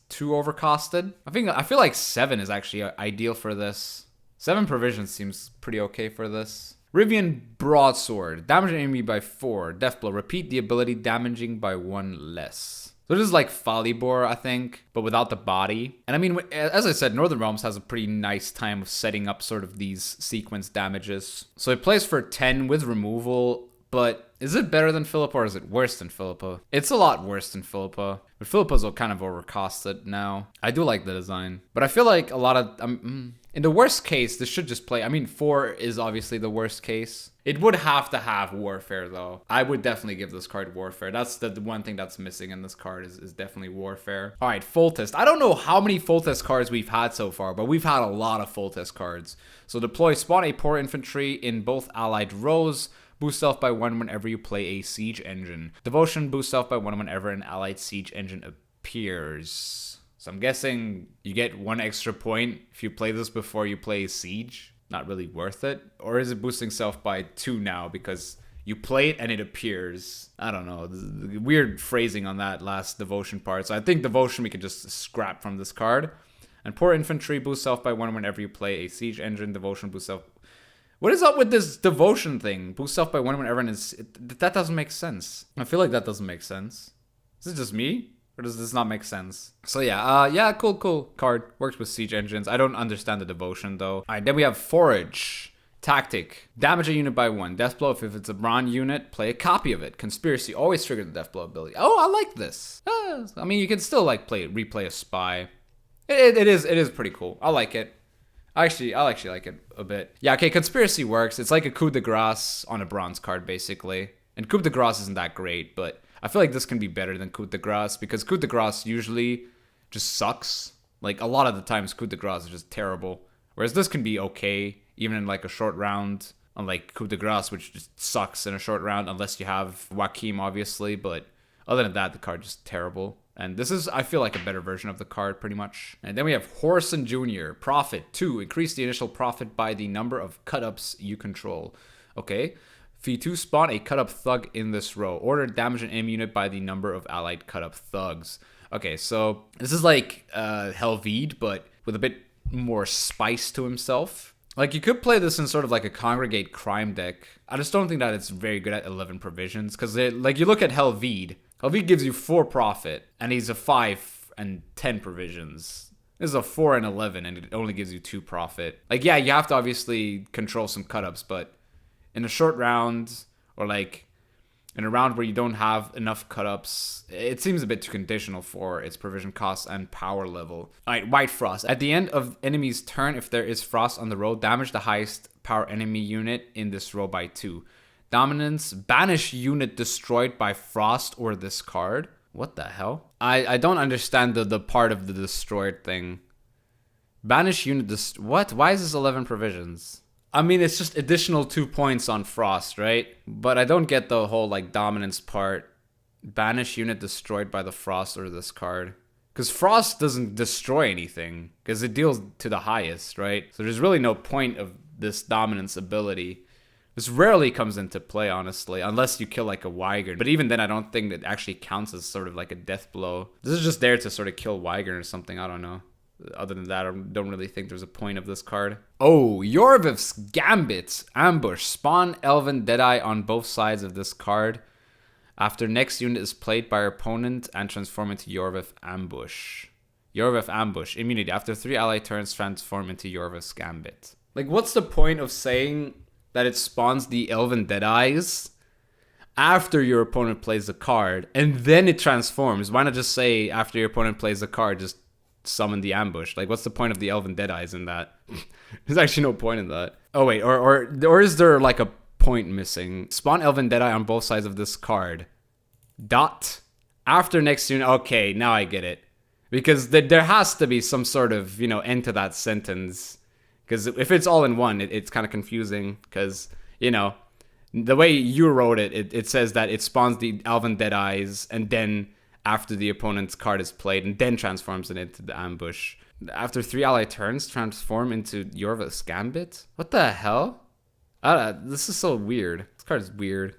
too overcosted. I feel like 7 is actually ideal for this. 7 provisions seems pretty okay for this. Rivian Broadsword. Damage an enemy by 4. Deathblow. Repeat the ability damaging by 1 less. So this is like Falibor, I think, but without the body. And I mean, as I said, Northern Realms has a pretty nice time of setting up sort of these sequence damages. So it plays for 10 with removal, but is it better than Philippa or is it worse than Philippa? It's a lot worse than Philippa, but Philippa's kind of overcosted now. I do like the design, but I feel like a lot of... in the worst case, this should just play... I mean, 4 is obviously the worst case. It would have to have Warfare, though. I would definitely give this card Warfare. That's the one thing that's missing in this card is definitely Warfare. All right, Foltest. I don't know how many Foltest cards we've had so far, but we've had a lot of Foltest cards. So deploy spawn a Poor Infantry in both allied rows. Boost self by 1 whenever you play a Siege Engine. Devotion, boost self by 1 whenever an allied Siege Engine appears. So I'm guessing you get 1 extra point if you play this before you play Siege. Not really worth it. Or is it boosting self by 2 now because you play it and it appears? I don't know. Weird phrasing on that last devotion part. So I think devotion we can just scrap from this card. And Poor Infantry, boost self by 1 whenever you play a Siege Engine. Devotion, boost self. What is up with this devotion thing? Boost self by 1 whenever that doesn't make sense. I feel like that doesn't make sense. Is it just me? Or does this not make sense? So yeah, cool card. Works with Siege Engines. I don't understand the devotion though. Alright, then we have Forage. Tactic. Damage a unit by 1. Deathblow. If it's a Bron unit, play a copy of it. Conspiracy. Always trigger the Deathblow ability. Oh, I like this. I mean, you can still like replay a Spy. It is pretty cool. I like it. I'll actually like it a bit. Yeah, okay, Conspiracy works. It's like a coup de grace on a bronze card, basically. And coup de grace isn't that great, but I feel like this can be better than coup de grace because coup de grace usually just sucks. Like, a lot of the times, coup de grace is just terrible. Whereas this can be okay, even in like a short round. Unlike coup de grace, which just sucks in a short round, unless you have Joachim, obviously. But other than that, the card is just terrible. And this is, I feel like, a better version of the card, pretty much. And then we have Horson Jr. Profit 2. Increase the initial profit by the number of cut-ups you control. Okay. Fee 2. Spawn a cut-up thug in this row. Order damage an enemy unit by the number of allied cut-up thugs. Okay, so this is like Helvede, but with a bit more spice to himself. Like, you could play this in sort of like a Congregate Crime deck. I just don't think that it's very good at 11 provisions. Because, like, you look at Helvede. Helvede gives you 4 profit. And he's a 5 and 10 provisions. This is a 4 and 11. And it only gives you 2 profit. Like, yeah, you have to obviously control some cut-ups. But in a short round, or like in a round where you don't have enough cut-ups, it seems a bit too conditional for its provision cost and power level. Alright, White Frost. At the end of enemy's turn, if there is frost on the row, damage the highest power enemy unit in this row by 2. Dominance, banish unit destroyed by frost or this card. What the hell? I don't understand the part of the destroyed thing. Banish unit what? Why is this 11 provisions? I mean, it's just additional 2 points on Frost, right? But I don't get the whole, like, dominance part. Banish unit destroyed by the Frost or this card. Because Frost doesn't destroy anything. Because it deals to the highest, right? So there's really no point of this dominance ability. This rarely comes into play, honestly. Unless you kill, like, a Wyvern. But even then, I don't think that actually counts as sort of like a death blow. This is just there to sort of kill Wyvern or something. I don't know. Other than that, I don't really think there's a point of this card. Oh, Yorvif's Gambit. Ambush. Spawn Elven Deadeye on both sides of this card. After next unit is played by your opponent and transform into Yorvif Ambush. Yorvif Ambush. Immunity. After 3 ally turns, transform into Yorvif's Gambit. Like, what's the point of saying that it spawns the Elven Deadeyes after your opponent plays the card and then it transforms? Why not just say after your opponent plays the card, just summon the ambush? Like, what's the point of the Elven Deadeyes in that? There's actually no point in that. Oh wait, or is there like a point missing? Spawn Elven Deadeye on both sides of this card. Dot. After next unit. Okay, now I get it. Because there has to be some sort of, you know, end to that sentence. Because if it's all in one, it's kind of confusing. Because, you know, the way you wrote it, it says that it spawns the Elven Deadeyes and then after the opponent's card is played, and then transforms it into the ambush. After 3 ally turns, transform into Yorvif's Gambit? What the hell? This is so weird. This card is weird.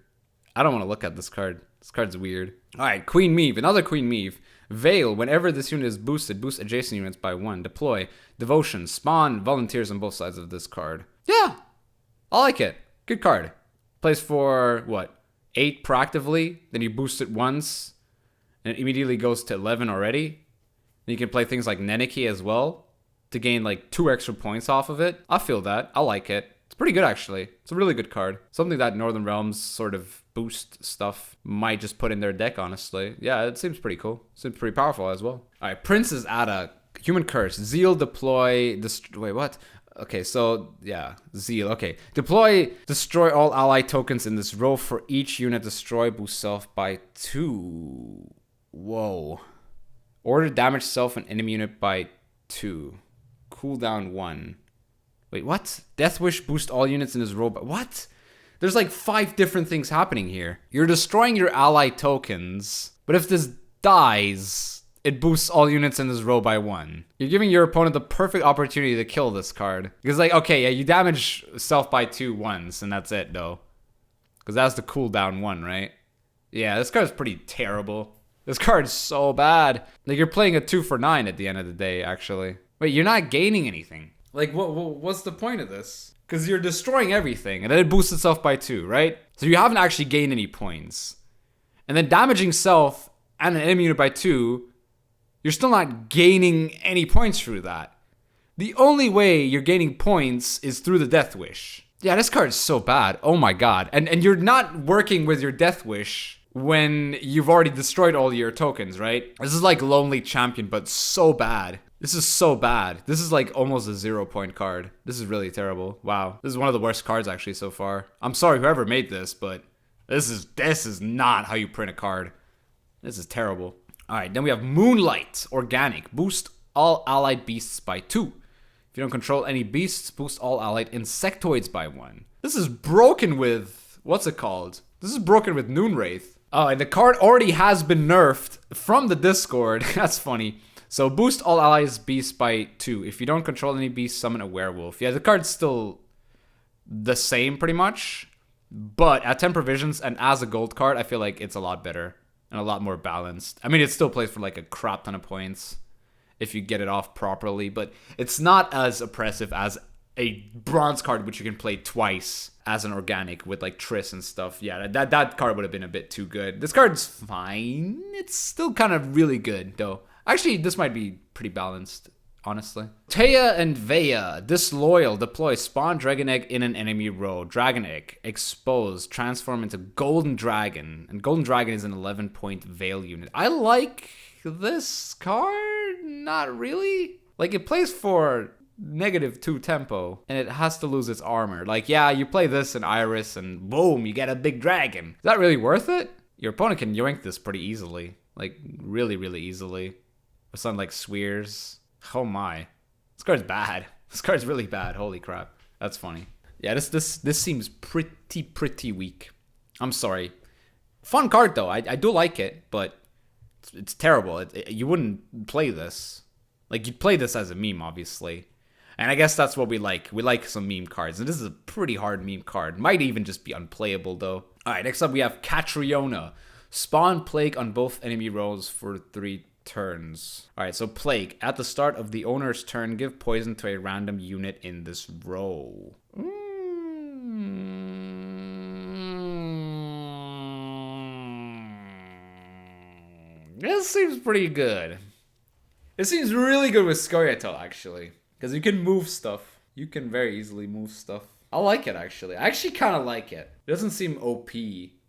I don't want to look at this card. This card's weird. Alright, Queen Meave. Another Queen Meave. Veil. Whenever this unit is boosted, boost adjacent units by 1. Deploy. Devotion. Spawn volunteers on both sides of this card. Yeah! I like it. Good card. Plays for, what, 8 proactively? Then you boost it once. And it immediately goes to 11 already. And you can play things like Neneki as well to gain like 2 extra points off of it. I feel that. I like it. It's pretty good, actually. It's a really good card. Something that Northern Realms sort of boost stuff might just put in their deck, honestly. Yeah, it seems pretty cool. Seems pretty powerful as well. All right, Princess Ada. Human Curse. Zeal, deploy. Wait, what? Okay, so, yeah, Zeal. Okay. Deploy, destroy all ally tokens in this row. For each unit destroy, boost self by 2. Whoa. Order damage self and enemy unit by 2. Cooldown 1. Wait, what? Death Wish boost all units in this row by... What? There's like 5 different things happening here. You're destroying your ally tokens, but if this dies, it boosts all units in this row by 1. You're giving your opponent the perfect opportunity to kill this card. Because like, okay, yeah, you damage self by 2 once, and that's it, though. Because that's the cooldown 1, right? Yeah, this card's pretty terrible. This card's so bad. Like, you're playing a 2 for 9 at the end of the day, actually. Wait, you're not gaining anything. Like, what's the point of this? Because you're destroying everything, and then it boosts itself by 2, right? So you haven't actually gained any points. And then damaging self and an enemy unit by 2, you're still not gaining any points through that. The only way you're gaining points is through the Death Wish. Yeah, this card is so bad. Oh my god. And you're not working with your Death Wish when you've already destroyed all your tokens, right? This is like Lonely Champion, but so bad. This is so bad. This is like almost a 0-point card. This is really terrible. Wow. This is one of the worst cards actually so far. I'm sorry whoever made this, but this is not how you print a card. This is terrible. All right, then we have Moonlight, organic. Boost all allied beasts by 2. If you don't control any beasts, boost all allied insectoids by 1. This is broken with, what's it called? This is broken with Noonwraith. Oh, and the card already has been nerfed from the Discord. That's funny. So boost all allies beasts by 2. If you don't control any beasts, summon a werewolf. Yeah, the card's still the same pretty much. But at 10 provisions and as a gold card, I feel like it's a lot better and a lot more balanced. I mean, it still plays for like a crap ton of points if you get it off properly, but it's not as oppressive as a bronze card, which you can play twice as an organic with like Triss and stuff. Yeah, that card would have been a bit too good. This card's fine. It's still kind of really good though. Actually, this might be pretty balanced, honestly. Taya and Veya, disloyal, deploy, spawn dragon egg in an enemy row. Dragon egg, expose, transform into golden dragon. And golden dragon is an 11-point veil unit. I like this card, not really. Like, it plays for -2 tempo, and it has to lose its armor. Like, yeah, you play this in Iris, and boom, you get a big dragon. Is that really worth it? Your opponent can yoink this pretty easily. Like, really, really easily. With something like Swears. Oh my. This card's bad. This card's really bad. Holy crap. That's funny. Yeah, this seems pretty weak. I'm sorry. Fun card though. I do like it, but it's terrible. You wouldn't play this. Like, you'd play this as a meme, obviously. And I guess that's what we like. We like some meme cards. And this is a pretty hard meme card. Might even just be unplayable though. Alright, next up we have Catriona. Spawn Plague on both enemy rows for 3 turns. Alright, so Plague. At the start of the owner's turn, give poison to a random unit in this row. This seems pretty good. It seems really good with Scoia'tael, actually. Because you can move stuff. You can very easily move stuff. I like it, actually. I actually kind of like it. It doesn't seem OP.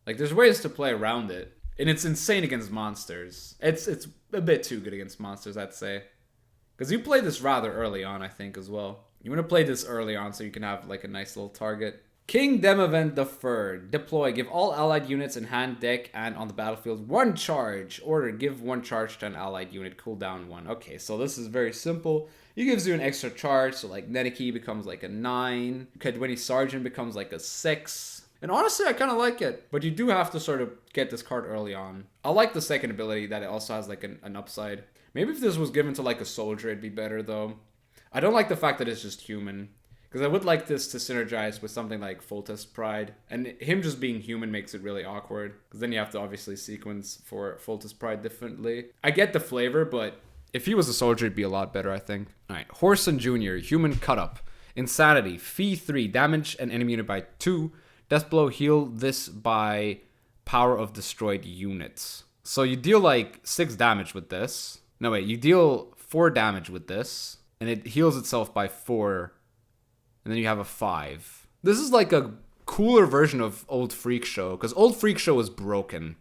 Like, there's ways to play around it. And it's insane against monsters. It's a bit too good against monsters, I'd say. Because you play this rather early on, I think, as well. You want to play this early on so you can have, like, a nice little target. King Demavend III. Deploy. Give all allied units in hand, deck, and on the battlefield 1 charge. Order. Give 1 charge to an allied unit. Cooldown 1. Okay, so this is very simple. It gives you an extra charge. So, like, Neneki becomes, like, a 9. Kedweni Sergeant becomes, like, a 6. And honestly, I kind of like it. But you do have to sort of get this card early on. I like the second ability that it also has, like, an upside. Maybe if this was given to, like, a soldier, it'd be better, though. I don't like the fact that it's just human. Because I would like this to synergize with something like Foltest Pride. And him just being human makes it really awkward. Because then you have to obviously sequence for Foltest Pride differently. I get the flavor, but if he was a soldier, it'd be a lot better, I think. Alright, Horson Jr., Human Cut Up. Insanity, Fee 3, damage an enemy unit by 2. Death Blow, heal this by power of destroyed units. So you deal like 6 damage with this. No, wait, you deal 4 damage with this. And it heals itself by 4. And then you have a 5. This is like a cooler version of Old Freak Show. Because Old Freak Show was broken.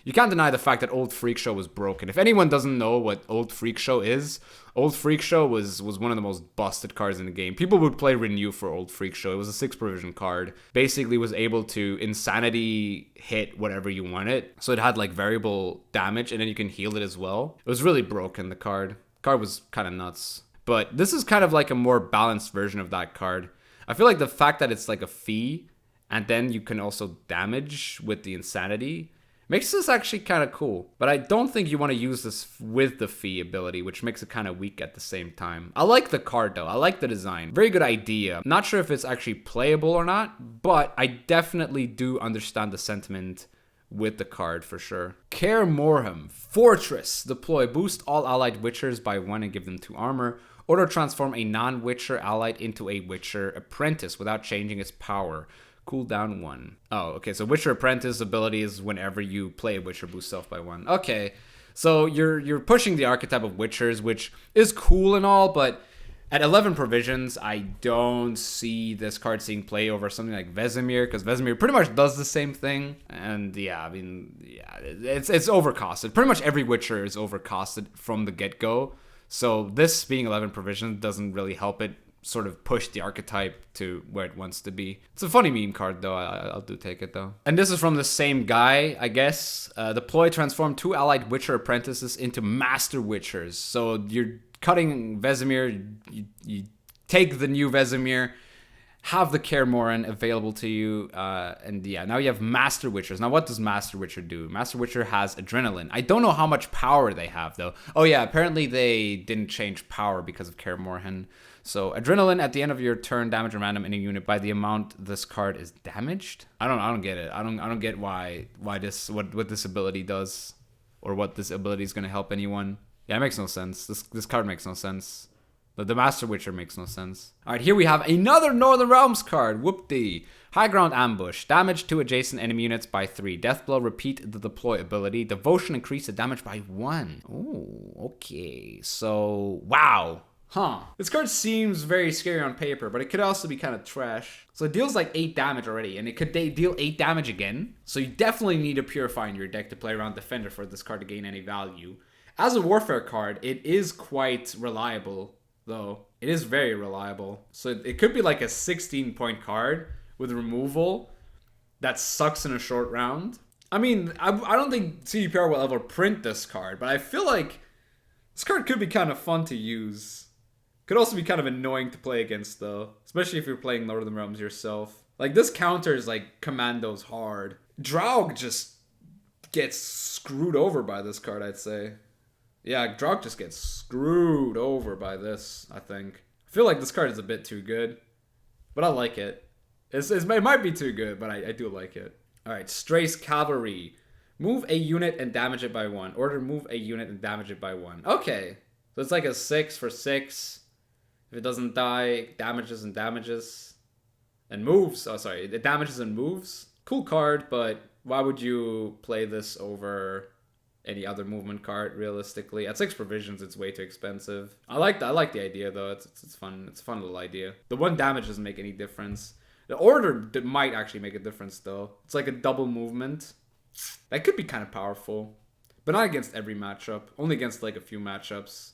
You can't deny the fact that Old Freak Show was broken. If anyone doesn't know what Old Freak Show is, Old Freak Show was one of the most busted cards in the game. People would play Renew for Old Freak Show. It was a 6 provision card. Basically was able to insanity hit whatever you wanted. So it had like variable damage and then you can heal it as well. It was really broken, the card. The card was kind of nuts. But this is kind of like a more balanced version of that card. I feel like the fact that it's like a fee and then you can also damage with the insanity makes this actually kind of cool. But I don't think you want to use this with the fee ability, which makes it kind of weak at the same time. I like the card though. I like the design. Very good idea. Not sure if it's actually playable or not, but I definitely do understand the sentiment with the card for sure. Kaer Morhem, Fortress. Deploy. Boost all allied Witchers by 1 and give them 2 armor. Order transform a non-Witcher allied into a Witcher Apprentice without changing its power. Cooldown 1. Oh, okay, so Witcher Apprentice ability is whenever you play a Witcher, boost self by 1. Okay, so you're pushing the archetype of Witchers, which is cool and all, but at 11 provisions, I don't see this card seeing play over something like Vesemir, because Vesemir pretty much does the same thing. And yeah, I mean, yeah, it's overcosted. Pretty much every Witcher is overcosted from the get-go. So this being 11 provision doesn't really help it sort of push the archetype to where it wants to be. It's a funny meme card though. I'll do take it though. And this is from the same guy, I guess. Deploy, transform 2 allied Witcher apprentices into Master Witchers. So you're cutting Vesemir, you take the new Vesemir, have the Kermoran available to you, and yeah, now you have Master Witchers. Now what does Master Witcher do? Master Witcher has Adrenaline. I don't know how much power they have though. Oh yeah, apparently they didn't change power because of Kermoran. So Adrenaline at the end of your turn, damage a random enemy unit by the amount this card is damaged. I don't get it. I don't get why this what this ability does, or what this ability is gonna help anyone. Yeah, it makes no sense. This card makes no sense. The Master Witcher makes no sense. Alright, here we have another Northern Realms card. Whoop-dee. High Ground Ambush. Damage to adjacent enemy units by 3. Deathblow, repeat the deploy ability. Devotion, increase the damage by 1. Ooh, okay. So, wow. Huh. This card seems very scary on paper, but it could also be kind of trash. So it deals like 8 damage already, and it could deal 8 damage again. So you definitely need a Purify in your deck to play around Defender for this card to gain any value. As a Warfare card, it is quite reliable, though. It is very reliable. So it could be like a 16-point card with removal that sucks in a short round. I mean, I don't think CDPR will ever print this card, but I feel like this card could be kind of fun to use. Could also be kind of annoying to play against, though. Especially if you're playing Northern Realms yourself. Like, this counters, like, Commandos hard. Draug just gets screwed over by this card, I'd say. Yeah, Draug just gets screwed over by this, I think. I feel like this card is a bit too good. But I like it. It might be too good, but I do like it. Alright, Strace Cavalry. Move a unit and damage it by 1. Order move a unit and damage it by 1. Okay. So it's like a 6 for 6. If it doesn't die, damages and damages. And moves. Oh, sorry. It damages and moves. Cool card, but why would you play this over any other movement card, realistically? At 6 provisions, it's way too expensive. I like the idea, though. It's fun. It's a fun little idea. The 1 damage doesn't make any difference. The order might actually make a difference, though. It's like a double movement. That could be kind of powerful. But not against every matchup. Only against, like, a few matchups.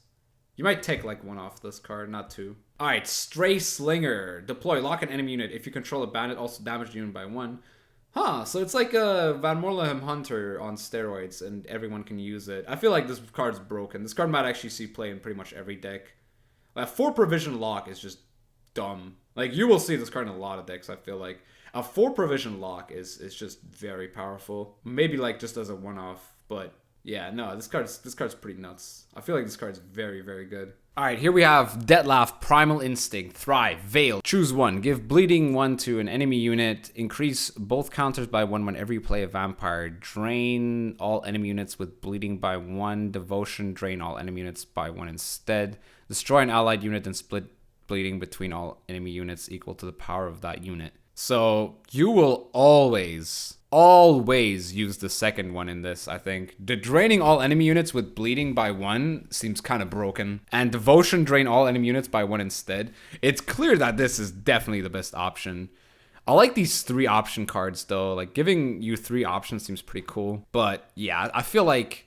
You might take like 1 off this card, not 2. Alright, Stray Slinger. Deploy, lock an enemy unit. If you control a bandit, also damage the unit by 1. Huh, so it's like a Van Morlehem Hunter on steroids, and everyone can use it. I feel like this card's broken. This card might actually see play in pretty much every deck. A 4 provision lock is just dumb. Like, you will see this card in a lot of decks, I feel like. A 4 provision lock is just very powerful. Maybe like just as a one-off, but yeah, no, this card's pretty nuts. I feel like this card's very, very good. Alright, here we have Dettlaff, Primal Instinct, Thrive, Veil. Choose 1. Give bleeding 1 to an enemy unit. Increase both counters by 1 whenever you play a vampire. Drain all enemy units with bleeding by 1. Devotion, drain all enemy units by 1 instead. Destroy an allied unit and split bleeding between all enemy units equal to the power of that unit. So you will always use the second one in this, I think. The draining all enemy units with bleeding by 1 seems kind of broken. And Devotion, drain all enemy units by 1 instead. It's clear that this is definitely the best option. I like these 3 option cards though. Like, giving you 3 options seems pretty cool. But yeah, I feel like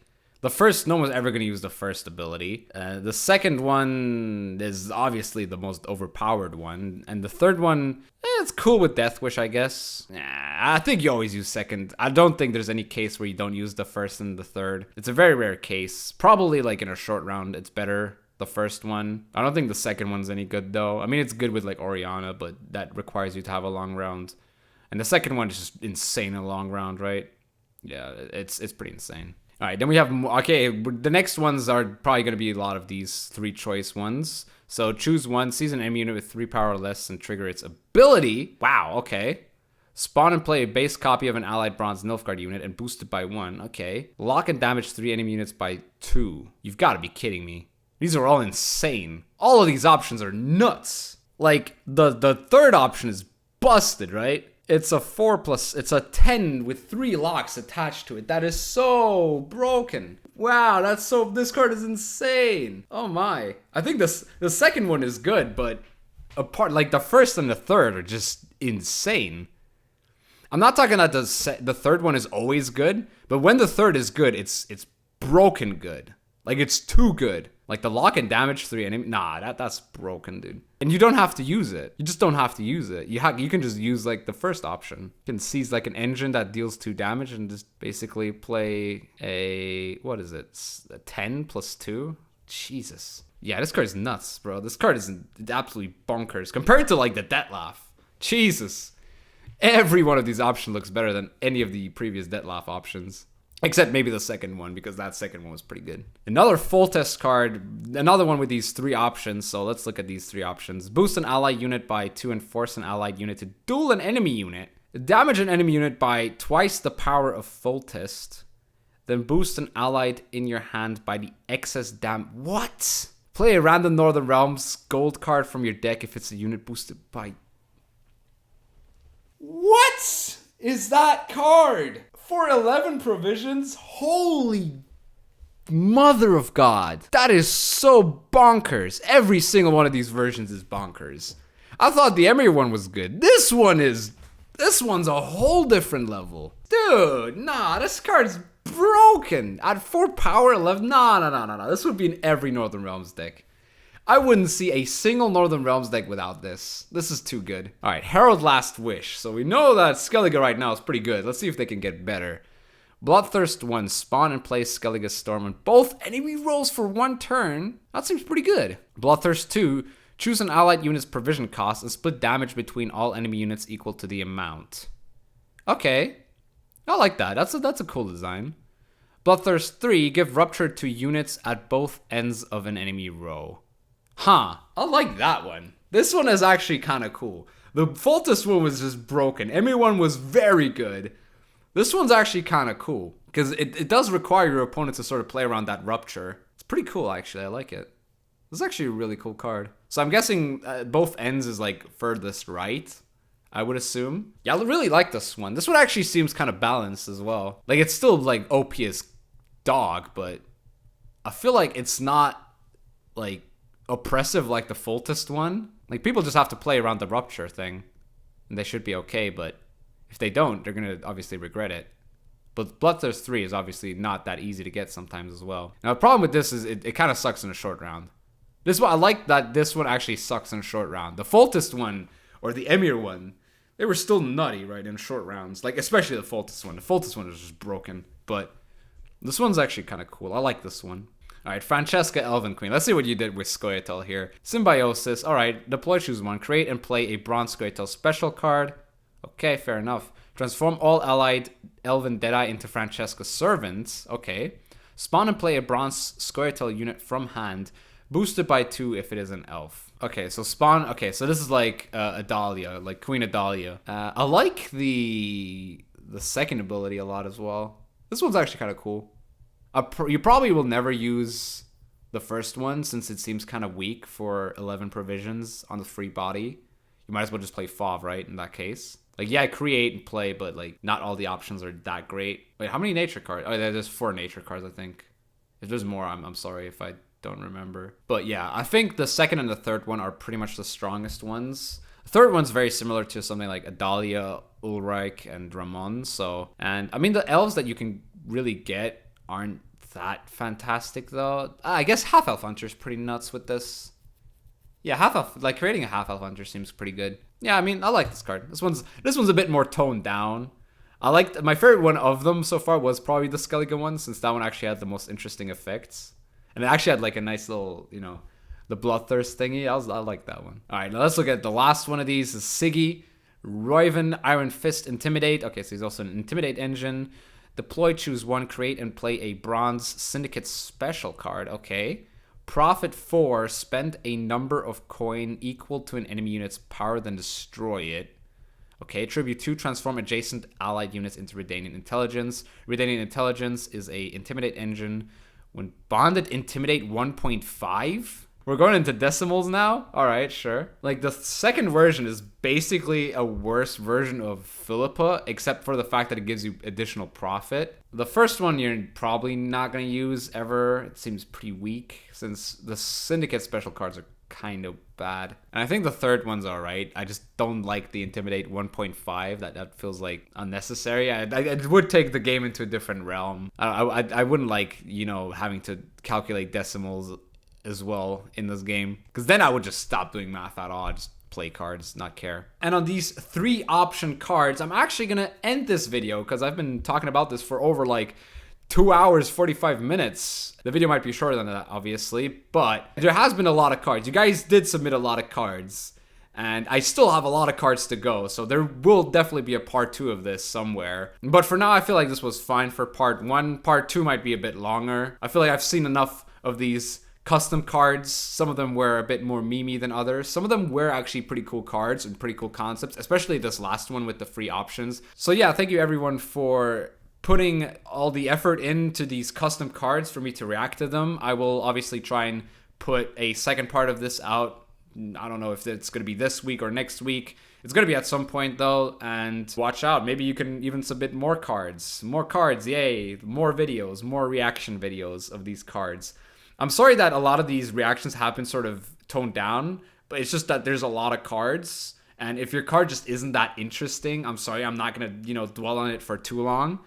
no one's ever going to use the first ability. The second one is obviously the most overpowered one. And the third one, it's cool with Death Wish, I guess. I think you always use second. I don't think there's any case where you don't use the first and the third. It's a very rare case. Probably like in a short round, it's better, the first one. I don't think the second one's any good though. I mean, it's good with like Oriana, but that requires you to have a long round. And the second one is just insane in a long round, right? Yeah, it's pretty insane. All right, then we have, okay, the next ones are probably going to be a lot of these 3 choice ones. So choose 1, seize an enemy unit with 3 power or less and trigger its ability. Wow, okay. Spawn and play a base copy of an allied bronze Nilfgaard unit and boost it by 1. Okay. Lock and damage 3 enemy units by 2. You've got to be kidding me. These are all insane. All of these options are nuts. Like, the third option is busted, right? It's a 4+, it's a 10 with 3 locks attached to it. That is so broken. Wow, this card is insane. Oh my. I think the second one is good, but like the first and the third are just insane. I'm not talking that the third one is always good, but when the third is good, it's broken good. Like, it's too good. Like the lock and damage 3 enemy. Nah, that's broken, dude. And you don't have to use it. You just don't have to use it. You can just use like the first option. You can seize like an engine that deals 2 damage and just basically play a, what is it? A 10 plus 2? Jesus. Yeah, this card is nuts, bro. This card is absolutely bonkers compared to like the Dettlaff. Jesus. Every one of these options looks better than any of the previous Dettlaff options. Except maybe the second one, because that second one was pretty good. Another full test card, another one with these 3 options. So let's look at these 3 options. Boost an allied unit by 2 and force an allied unit to duel an enemy unit. Damage an enemy unit by twice the power of full test. Then boost an allied in your hand by the excess What? Play a random Northern Realms gold card from your deck if it's a unit boosted by... What is that card? For 11 provisions? Holy mother of God. That is so bonkers. Every single one of these versions is bonkers. I thought the Emyr one was good. This one's a whole different level. Dude, nah, this card's broken. At 4 power 11, nah. This would be in every Northern Realms deck. I wouldn't see a single Northern Realms deck without this. This is too good. All right, Herald Last Wish. So we know that Skellige right now is pretty good. Let's see if they can get better. Bloodthirst 1, spawn and play Skellige Storm on both enemy rolls for 1 turn. That seems pretty good. Bloodthirst 2, choose an allied unit's provision cost and split damage between all enemy units equal to the amount. Okay, I like that. That's a cool design. Bloodthirst 3, give Rupture to units at both ends of an enemy row. Huh, I like that one. This one is actually kind of cool. The Foltest one was just broken. Emyr one was very good. This one's actually kind of cool because it does require your opponent to sort of play around that Rupture. It's pretty cool, actually. I like it. This is actually a really cool card. So I'm guessing both ends is like furthest right, I would assume. Yeah, I really like this one. This one actually seems kind of balanced as well. Like, it's still like OP as dog, but I feel like it's not like oppressive like the Foltest one. Like, people just have to play around the Rupture thing and they should be okay, but if they don't, they're gonna obviously regret it. But Bloodthirst 3 is obviously not that easy to get sometimes as well. Now the problem with this is it kind of sucks in a short round. This one, I like that this one actually sucks in a short round. The Foltest one or the Emyr one, they were still nutty, right, in short rounds. Like, especially the Foltest one. The Foltest one is just broken, but this one's actually kind of cool. I like this one. All right, Francesca Elven Queen. Let's see what you did with Scoia'tael here. Symbiosis. All right, deploy, choose 1. Create and play a bronze Scoia'tael special card. Okay, fair enough. Transform all allied Elven Deadeye into Francesca's servants. Okay. Spawn and play a bronze Scoia'tael unit from hand. Boosted by 2 if it is an elf. Okay, so spawn. Okay, so this is like Adalia, like Queen Adalia. I like the second ability a lot as well. This one's actually kind of cool. You probably will never use the first one since it seems kind of weak for 11 provisions on the free body. You might as well just play FOV, right, in that case. Like, yeah, create and play, but like not all the options are that great. Wait, how many nature cards? Oh, there's 4 nature cards, I think. If there's more, I'm sorry if I don't remember. But yeah, I think the second and the third one are pretty much the strongest ones. The third one's very similar to something like Adalia, Ulrich, and Ramon. So, and I mean, the elves that you can really get aren't that fantastic though. I guess Half Elf Hunter is pretty nuts with this. Yeah, Half Elf, like creating a Half Elf Hunter seems pretty good. Yeah, I mean, I like this card. This one's a bit more toned down. I liked, my favorite one of them so far was probably the Skellige one, since that one actually had the most interesting effects. And it actually had like a nice little, you know, the Bloodthirst thingy. I like that one. All right, now let's look at the last one of these is Siggy. Roiven, Iron Fist, Intimidate. Okay, so he's also an Intimidate engine. Deploy, choose 1, create and play a bronze Syndicate special card. Okay. Profit 4, spend a number of coin equal to an enemy unit's power, then destroy it. Okay, tribute 2, transform adjacent allied units into Redanian Intelligence. Redanian Intelligence is a Intimidate engine. When bonded, Intimidate 1.5? We're going into decimals now? Alright, sure. Like, the second version is basically a worse version of Philippa, except for the fact that it gives you additional profit. The first one you're probably not going to use ever. It seems pretty weak, since the Syndicate special cards are kind of bad. And I think the third one's alright. I just don't like the Intimidate 1.5. That feels like unnecessary. It would take the game into a different realm. I wouldn't like, you know, having to calculate decimals as well in this game, because then I would just stop doing math at all. I'd just play cards, not care. And on these 3 option cards, I'm actually gonna end this video because I've been talking about this for over like 2 hours, 45 minutes. The video might be shorter than that, obviously, but there has been a lot of cards. You guys did submit a lot of cards, and I still have a lot of cards to go, so there will definitely be a part 2 of this somewhere. But for now, I feel like this was fine for part 1. Part 2 might be a bit longer. I feel like I've seen enough of these custom cards. Some of them were a bit more memey than others. Some of them were actually pretty cool cards and pretty cool concepts, especially this last one with the free options. So yeah, thank you everyone for putting all the effort into these custom cards for me to react to them. I will obviously try and put a second part of this out. I don't know if it's going to be this week or next week. It's going to be at some point though, and watch out. Maybe you can even submit more cards. More cards, yay. More videos, more reaction videos of these cards. I'm sorry that a lot of these reactions have been sort of toned down, but it's just that there's a lot of cards, and if your card just isn't that interesting, I'm sorry, I'm not going to, dwell on it for too long.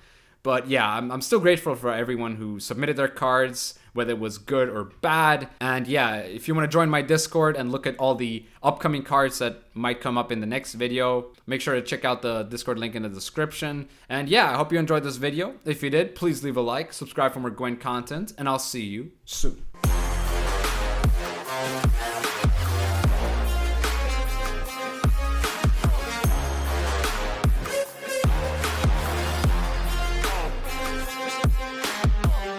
But yeah, I'm still grateful for everyone who submitted their cards, whether it was good or bad. And yeah, if you want to join my Discord and look at all the upcoming cards that might come up in the next video, make sure to check out the Discord link in the description. And yeah, I hope you enjoyed this video. If you did, please leave a like, subscribe for more Gwent content, and I'll see you soon.